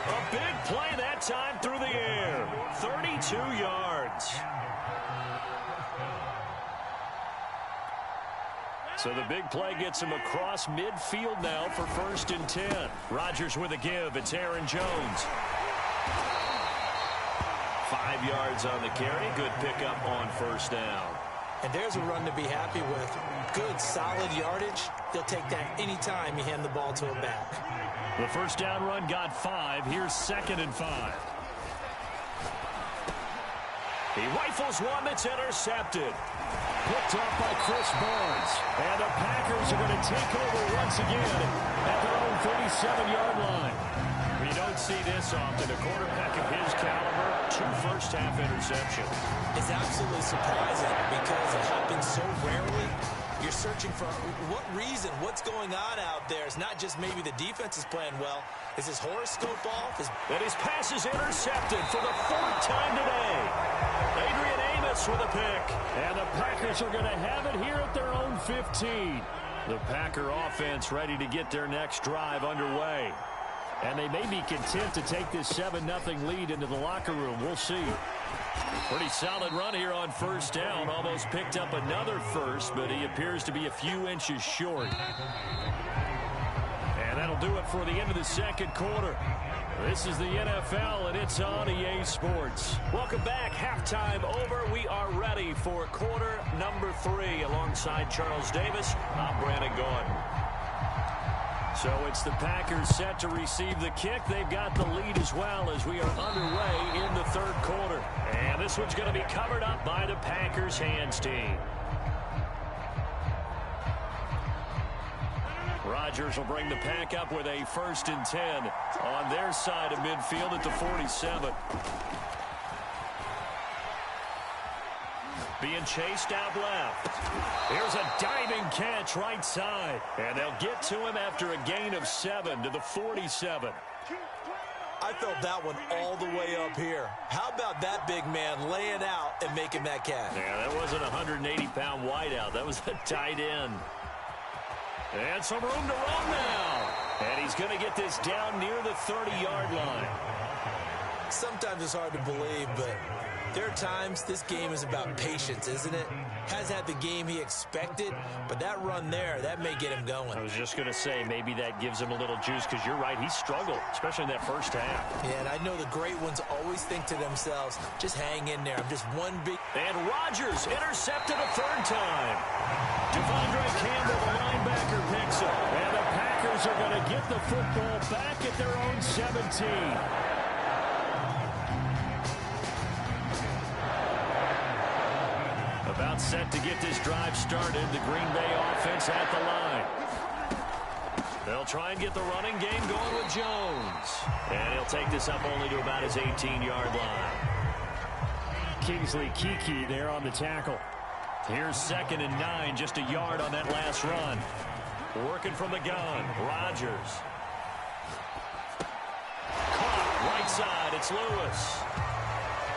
A big play that time through the air. 32 yards. So the big play gets him across midfield now for 1st and 10. Rodgers with a give. It's Aaron Jones. 5 yards on the carry. Good pickup on 1st down. And there's a run to be happy with. Good, solid yardage. They'll take that anytime you hand the ball to him back. The 1st down run got 5. Here's 2nd and 5. He rifles one that's intercepted. Picked off by Chris Barnes. And the Packers are going to take over once again at their own 37-yard line. We don't see this often. A quarterback of his caliber, 2 first-half interceptions. It's absolutely surprising because it happens so rarely. You're searching for what reason, what's going on out there. It's not just maybe the defense is playing well. Is his horoscope off? And his pass is intercepted for the 4th time today. Adrian Amos with a pick. And the Packers are going to have it here at their own 15. The Packer offense ready to get their next drive underway. And they may be content to take this 7-0 lead into the locker room. We'll see. Pretty solid run here on 1st down. Almost picked up another first, but he appears to be a few inches short. And that'll do it for the end of the 2nd quarter. This is the NFL, and it's on EA Sports. Welcome back. Halftime over. We are ready for quarter number 3. Alongside Charles Davis, I'm Brandon Gordon. So it's the Packers set to receive the kick. They've got the lead as well as we are underway in the 3rd quarter. And this one's going to be covered up by the Packers hands team. Rodgers will bring the Pack up with a 1st and 10 on their side of midfield at the 47. Being chased out left. Here's a diving catch right side. And they'll get to him after a gain of 7 to the 47. I felt that one all the way up here. How about that big man laying out and making that catch? Yeah, that wasn't a 180-pound wideout. That was a tight end. And some room to run now. And he's going to get this down near the 30-yard line. Sometimes it's hard to believe, but there are times this game is about patience, isn't it? Has had the game he expected, but that run there, that may get him going. I was just going to say, maybe that gives him a little juice, because you're right, he struggled, especially in that 1st half. Yeah, and I know the great ones always think to themselves, just hang in there. I'm just one big... And Rodgers intercepted a 3rd time. Devondre Campbell, the linebacker, picks up. And the Packers are going to get the football back at their own 17. About set to get this drive started. The Green Bay offense at the line. They'll try and get the running game going with Jones. And he'll take this up only to about his 18-yard line. Kingsley Keke there on the tackle. Here's 2nd and 9, just a yard on that last run. Working from the gun, Rodgers. Caught, right side, it's Lewis.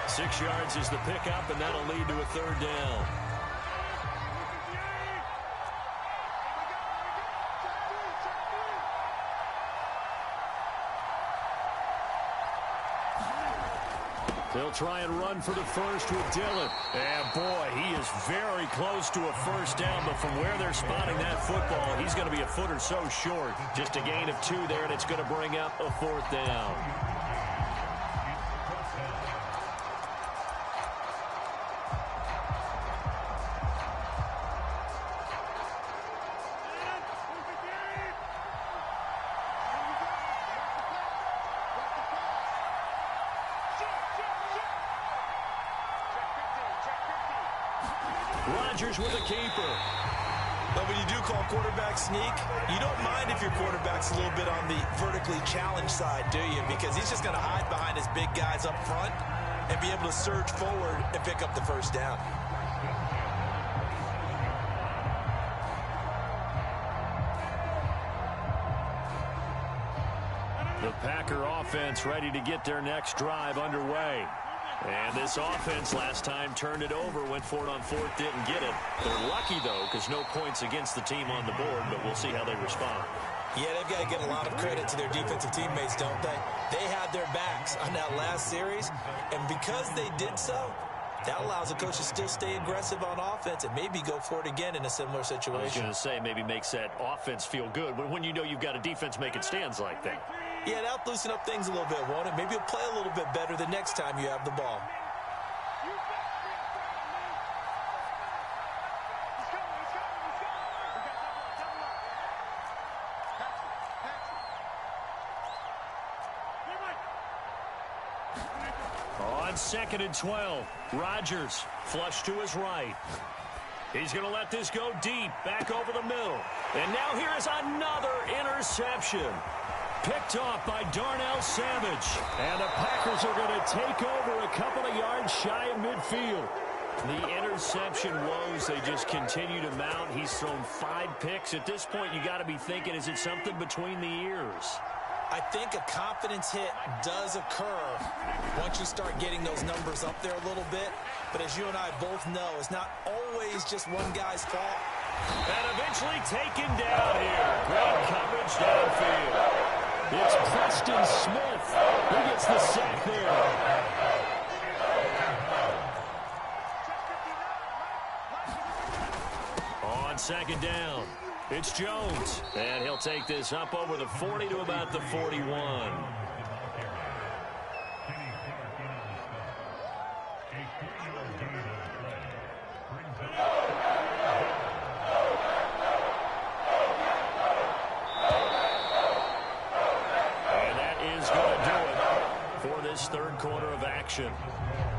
6 yards is the pickup, and that'll lead to a 3rd down. They'll try and run for the first with Dillon. And, boy, he is very close to a first down, but from where they're spotting that football, he's going to be a foot or so short. Just a gain of 2 there, and it's going to bring up a 4th down. Rodgers with a keeper. But when you do call quarterback sneak, you don't mind if your quarterback's a little bit on the vertically challenged side, do you? Because he's just going to hide behind his big guys up front and be able to surge forward and pick up the first down. The Packer offense ready to get their next drive underway. And this offense last time turned it over, went for it on 4th, didn't get it. They're lucky, though, because no points against the team on the board, but we'll see how they respond. Yeah, they've got to give a lot of credit to their defensive teammates, don't they? They had their backs on that last series, and because they did so, that allows the coach to still stay aggressive on offense and maybe go for it again in a similar situation. I was going to say, maybe makes that offense feel good, but when you know you've got a defense making stands like that. Yeah, that'll loosen up things a little bit, won't it? Maybe you'll play a little bit better the next time you have the ball. On 2nd and 12, Rodgers flush to his right. He's going to let this go deep, back over the middle. And now here is another interception. Picked off by Darnell Savage. And the Packers are going to take over a couple of yards shy of midfield. The interception woes, they just continue to mount. He's thrown 5 picks. At this point, you got to be thinking, is it something between the ears? I think a confidence hit does occur once you start getting those numbers up there a little bit. But as you and I both know, it's not always just one guy's fault. And eventually taken down here. Great coverage downfield. It's Preston Smith who gets the sack there. On 2nd down, it's Jones. And he'll take this up over the 40 to about the 41. Third quarter of action.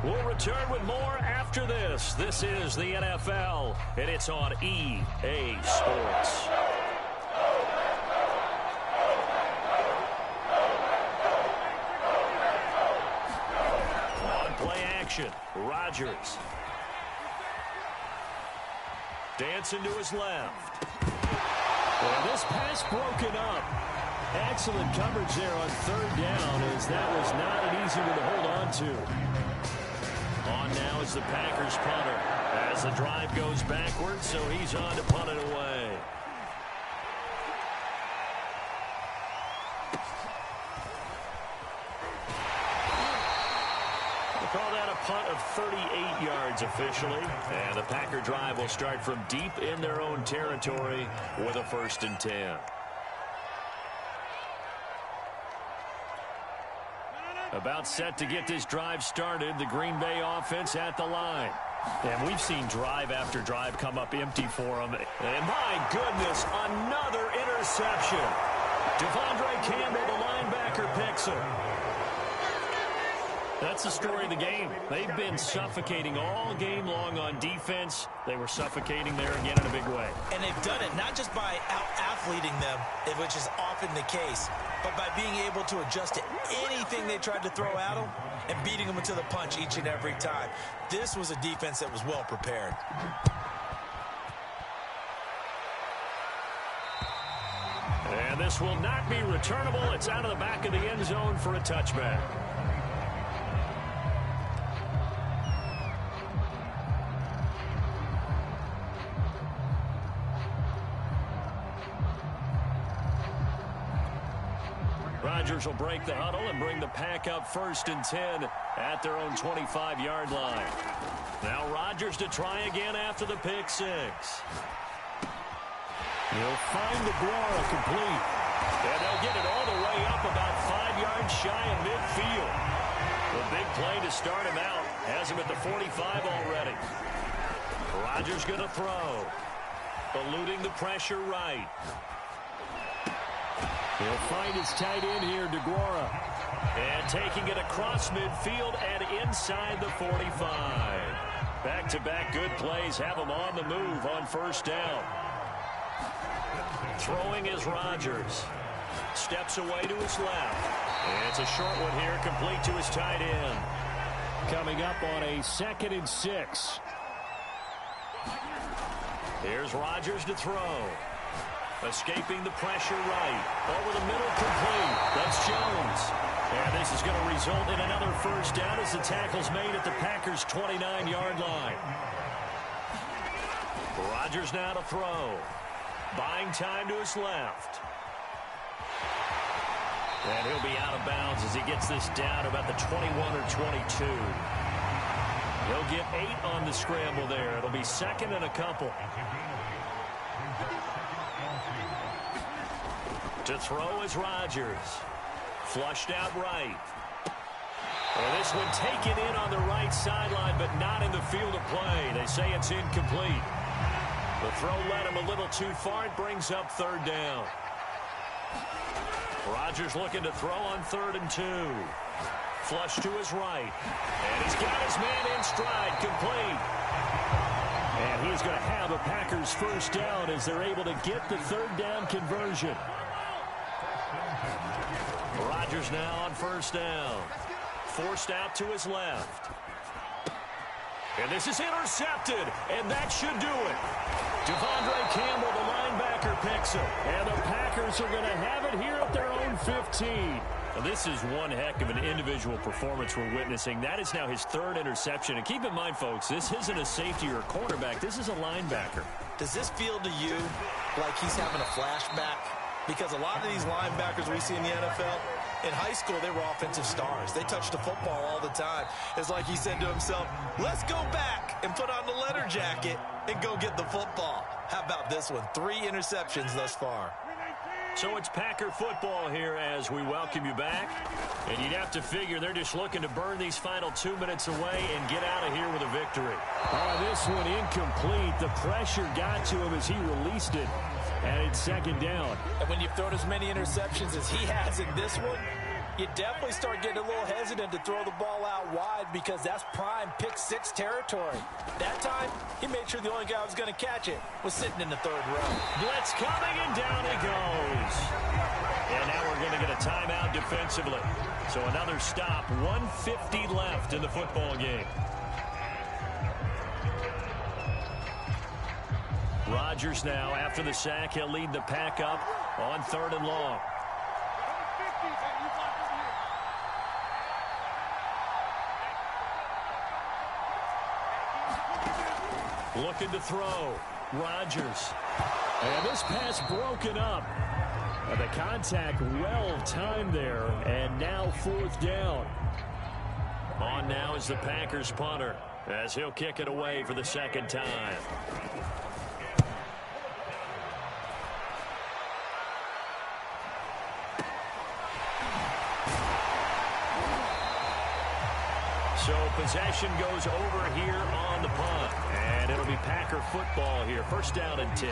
We'll return with more after this. This is the NFL, and it's on EA Sports. On play action, Rodgers. Dancing to his left. And this pass broken up. Excellent coverage there on 3rd down, as that was not an easy one to hold on to. On now is the Packers punter as the drive goes backwards, so he's on to punt it away. We'll call that a punt of 38 yards officially, and the Packer drive will start from deep in their own territory with a 1st and 10. About set to get this drive started, the Green Bay offense at the line. And we've seen drive after drive come up empty for them. And my goodness, another interception. Devondre Campbell, the linebacker, picks him. That's the story of the game. They've been suffocating all game long on defense. They were suffocating there again in a big way. And they've done it not just by out-athleting them, which is often the case, but by being able to adjust to anything they tried to throw at them and beating them into the punch each and every time. This was a defense that was well prepared. And this will not be returnable. It's out of the back of the end zone for a touchback. Rodgers will break the huddle and bring the pack up 1st and 10 at their own 25-yard line. Now Rodgers to try again after the pick six. He'll find the Guara complete. And they'll get it all the way up about 5 yards shy of midfield. The big play to start him out has him at the 45 already. Rodgers going to throw. Eluding the pressure right. He'll find his tight end here, DeGuara. And taking it across midfield and inside the 45. Back-to-back good plays have him on the move on 1st down. Throwing is Rodgers. Steps away to his left. And it's a short one here, complete to his tight end. Coming up on a 2nd and 6. Here's Rodgers to throw. Escaping the pressure right. Over the middle, complete. That's Jones. And this is going to result in another 1st down as the tackle's made at the Packers' 29-yard line. Rodgers now to throw. Buying time to his left. And he'll be out of bounds as he gets this down about the 21 or 22. He'll get 8 on the scramble there. It'll be 2nd and a couple. To throw is Rodgers. Flushed out right. And this one taken in on the right sideline, but not in the field of play. They say it's incomplete. The throw led him a little too far. It brings up 3rd down. Rodgers looking to throw on 3rd and 2. Flush to his right. And he's got his man in stride, complete. And he's going to have a Packers 1st down as they're able to get the 3rd down conversion. Rodgers now on 1st down. Forced out to his left. And this is intercepted, and that should do it. Devondre Campbell, the linebacker, picks him. And the Packers are going to have it here at their own 15. Now, this is one heck of an individual performance we're witnessing. That is now his 3rd interception. And keep in mind, folks, this isn't a safety or a cornerback. This is a linebacker. Does this feel to you like he's having a flashback? Because a lot of these linebackers we see in the NFL, in high school, they were offensive stars. They touched the football all the time. It's like he said to himself, let's go back and put on the leather jacket and go get the football. How about this one? 3 interceptions thus far. So it's Packer football here as we welcome you back. And you'd have to figure they're just looking to burn these final 2 minutes away and get out of here with a victory. Oh, this one incomplete. The pressure got to him as he released it. And it's 2nd down. And when you've thrown as many interceptions as he has in this one, you definitely start getting a little hesitant to throw the ball out wide because that's prime pick 6 territory. That time, he made sure the only guy who was going to catch it was sitting in the 3rd row. Blitz coming, and down he goes. And now we're going to get a timeout defensively. So another stop, 1:50 left in the football game. Rodgers now, after the sack, he'll lead the pack up on 3rd and long. Looking to throw. Rodgers. And this pass broken up. And the contact well timed there. And now 4th down. On now is the Packers punter as he'll kick it away for the 2nd time. So possession goes over here on the punt. And it'll be Packer football here. 1st down and 10.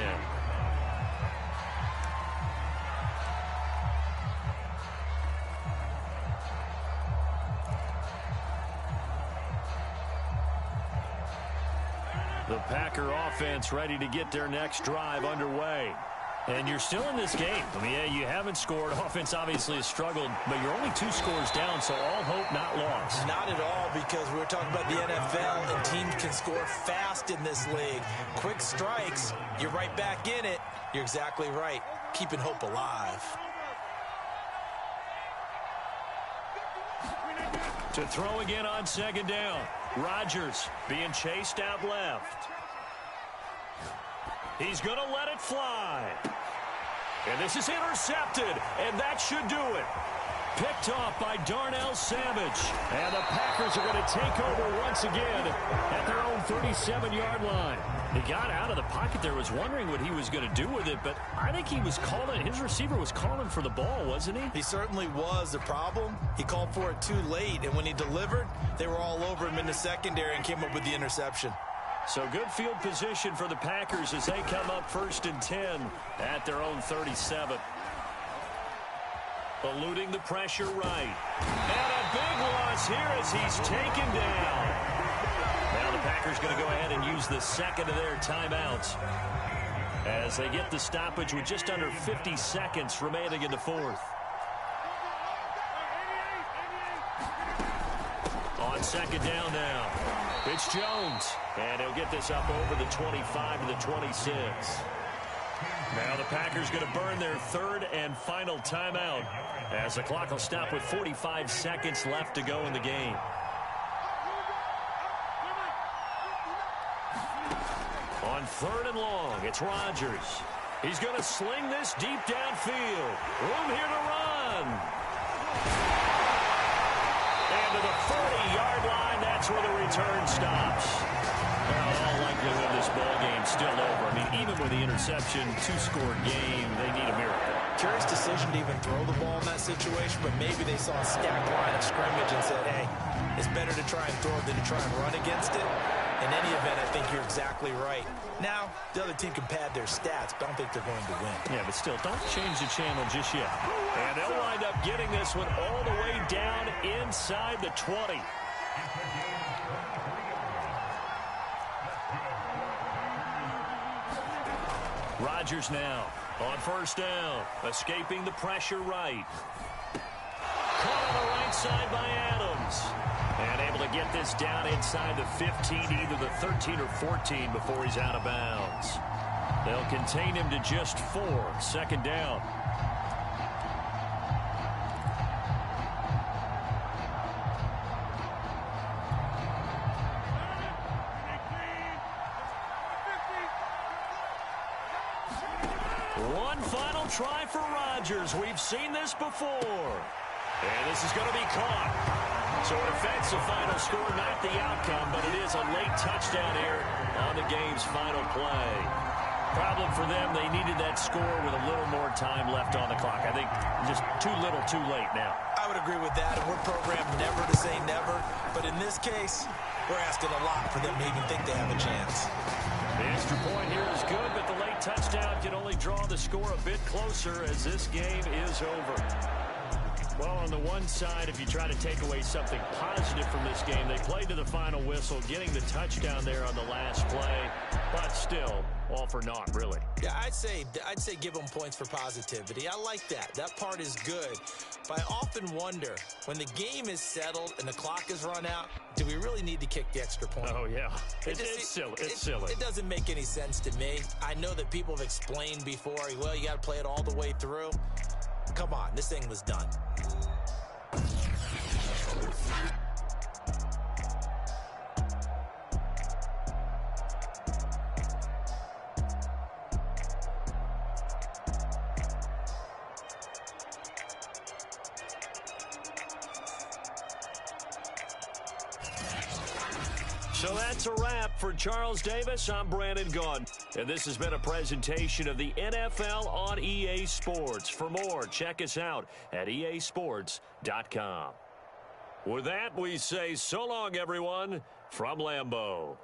The Packer offense ready to get their next drive underway. And you're still in this game. I mean, yeah, you haven't scored. Offense obviously has struggled, but you're only 2 scores down, so all hope not lost. Not at all, because we're talking about the NFL, and teams can score fast in this league. Quick strikes, you're right back in it. You're exactly right. Keeping hope alive. To throw again on 2nd down. Rodgers being chased out left. He's going to let it fly. And this is intercepted, and that should do it. Picked off by Darnell Savage. And the Packers are going to take over once again at their own 37-yard line. He got out of the pocket there, was wondering what he was going to do with it, but I think he was calling, his receiver was calling for the ball, wasn't he? He certainly was. The problem, he called for it too late, and when he delivered, they were all over him in the secondary and came up with the interception. So good field position for the Packers as they come up 1st and 10 at their own 37. Eluding the pressure right. And a big loss here as he's taken down. Now the Packers going to go ahead and use the second of their timeouts as they get the stoppage with just under 50 seconds remaining in the fourth. On second down now, it's Jones. And he'll get this up over the 25 to the 26. Now the Packers going to burn their third and final timeout as the clock will stop with 45 seconds left to go in the game. On 3rd and long, it's Rodgers. He's going to sling this deep downfield. Room here to run. And to the 40-yard line, that's where the return stops. Well, in all likelihood, this ball game's still over. I mean, even with the interception, 2-score game, they need a miracle. Curious decision to even throw the ball in that situation, but maybe they saw a stacked line of scrimmage and said, hey, it's better to try and throw it than to try and run against it. In any event, I think you're exactly right. Now, the other team can pad their stats, but I don't think they're going to win. Yeah, but still, don't change the channel just yet. And they'll wind up getting this one all the way down inside the 20. Rodgers now on 1st down, escaping the pressure right. Caught on the right side by Adams. And able to get this down inside the 15, either the 13 or 14 before he's out of bounds. They'll contain him to just 4, 2nd down. One final try for Rodgers. We've seen this before. And this is going to be caught. So an offensive final score, not the outcome, but it is a late touchdown here on the game's final play. Problem for them, they needed that score with a little more time left on the clock. I think just too little, too late now. I would agree with that, and we're programmed never to say never. But in this case, we're asking a lot for them to even think they have a chance. The extra point here is good, but the late touchdown can only draw the score a bit closer as this game is over. Well, on the one side, if you try to take away something positive from this game, they played to the final whistle, getting the touchdown there on the last play, but still, all for naught, really. Yeah, I'd say give them points for positivity. I like that. That part is good. But I often wonder, when the game is settled and the clock is run out, do we really need to kick the extra point? Oh, yeah. It's silly. It's silly. It doesn't make any sense to me. I know that people have explained before, well, you got to play it all the way through. Come on, this thing was done. So that's a wrap for Charles Davis. I'm Brandon Gunn, and this has been a presentation of the NFL on EA Sports. For more, check us out at easports.com. With that, we say so long, everyone, from Lambeau.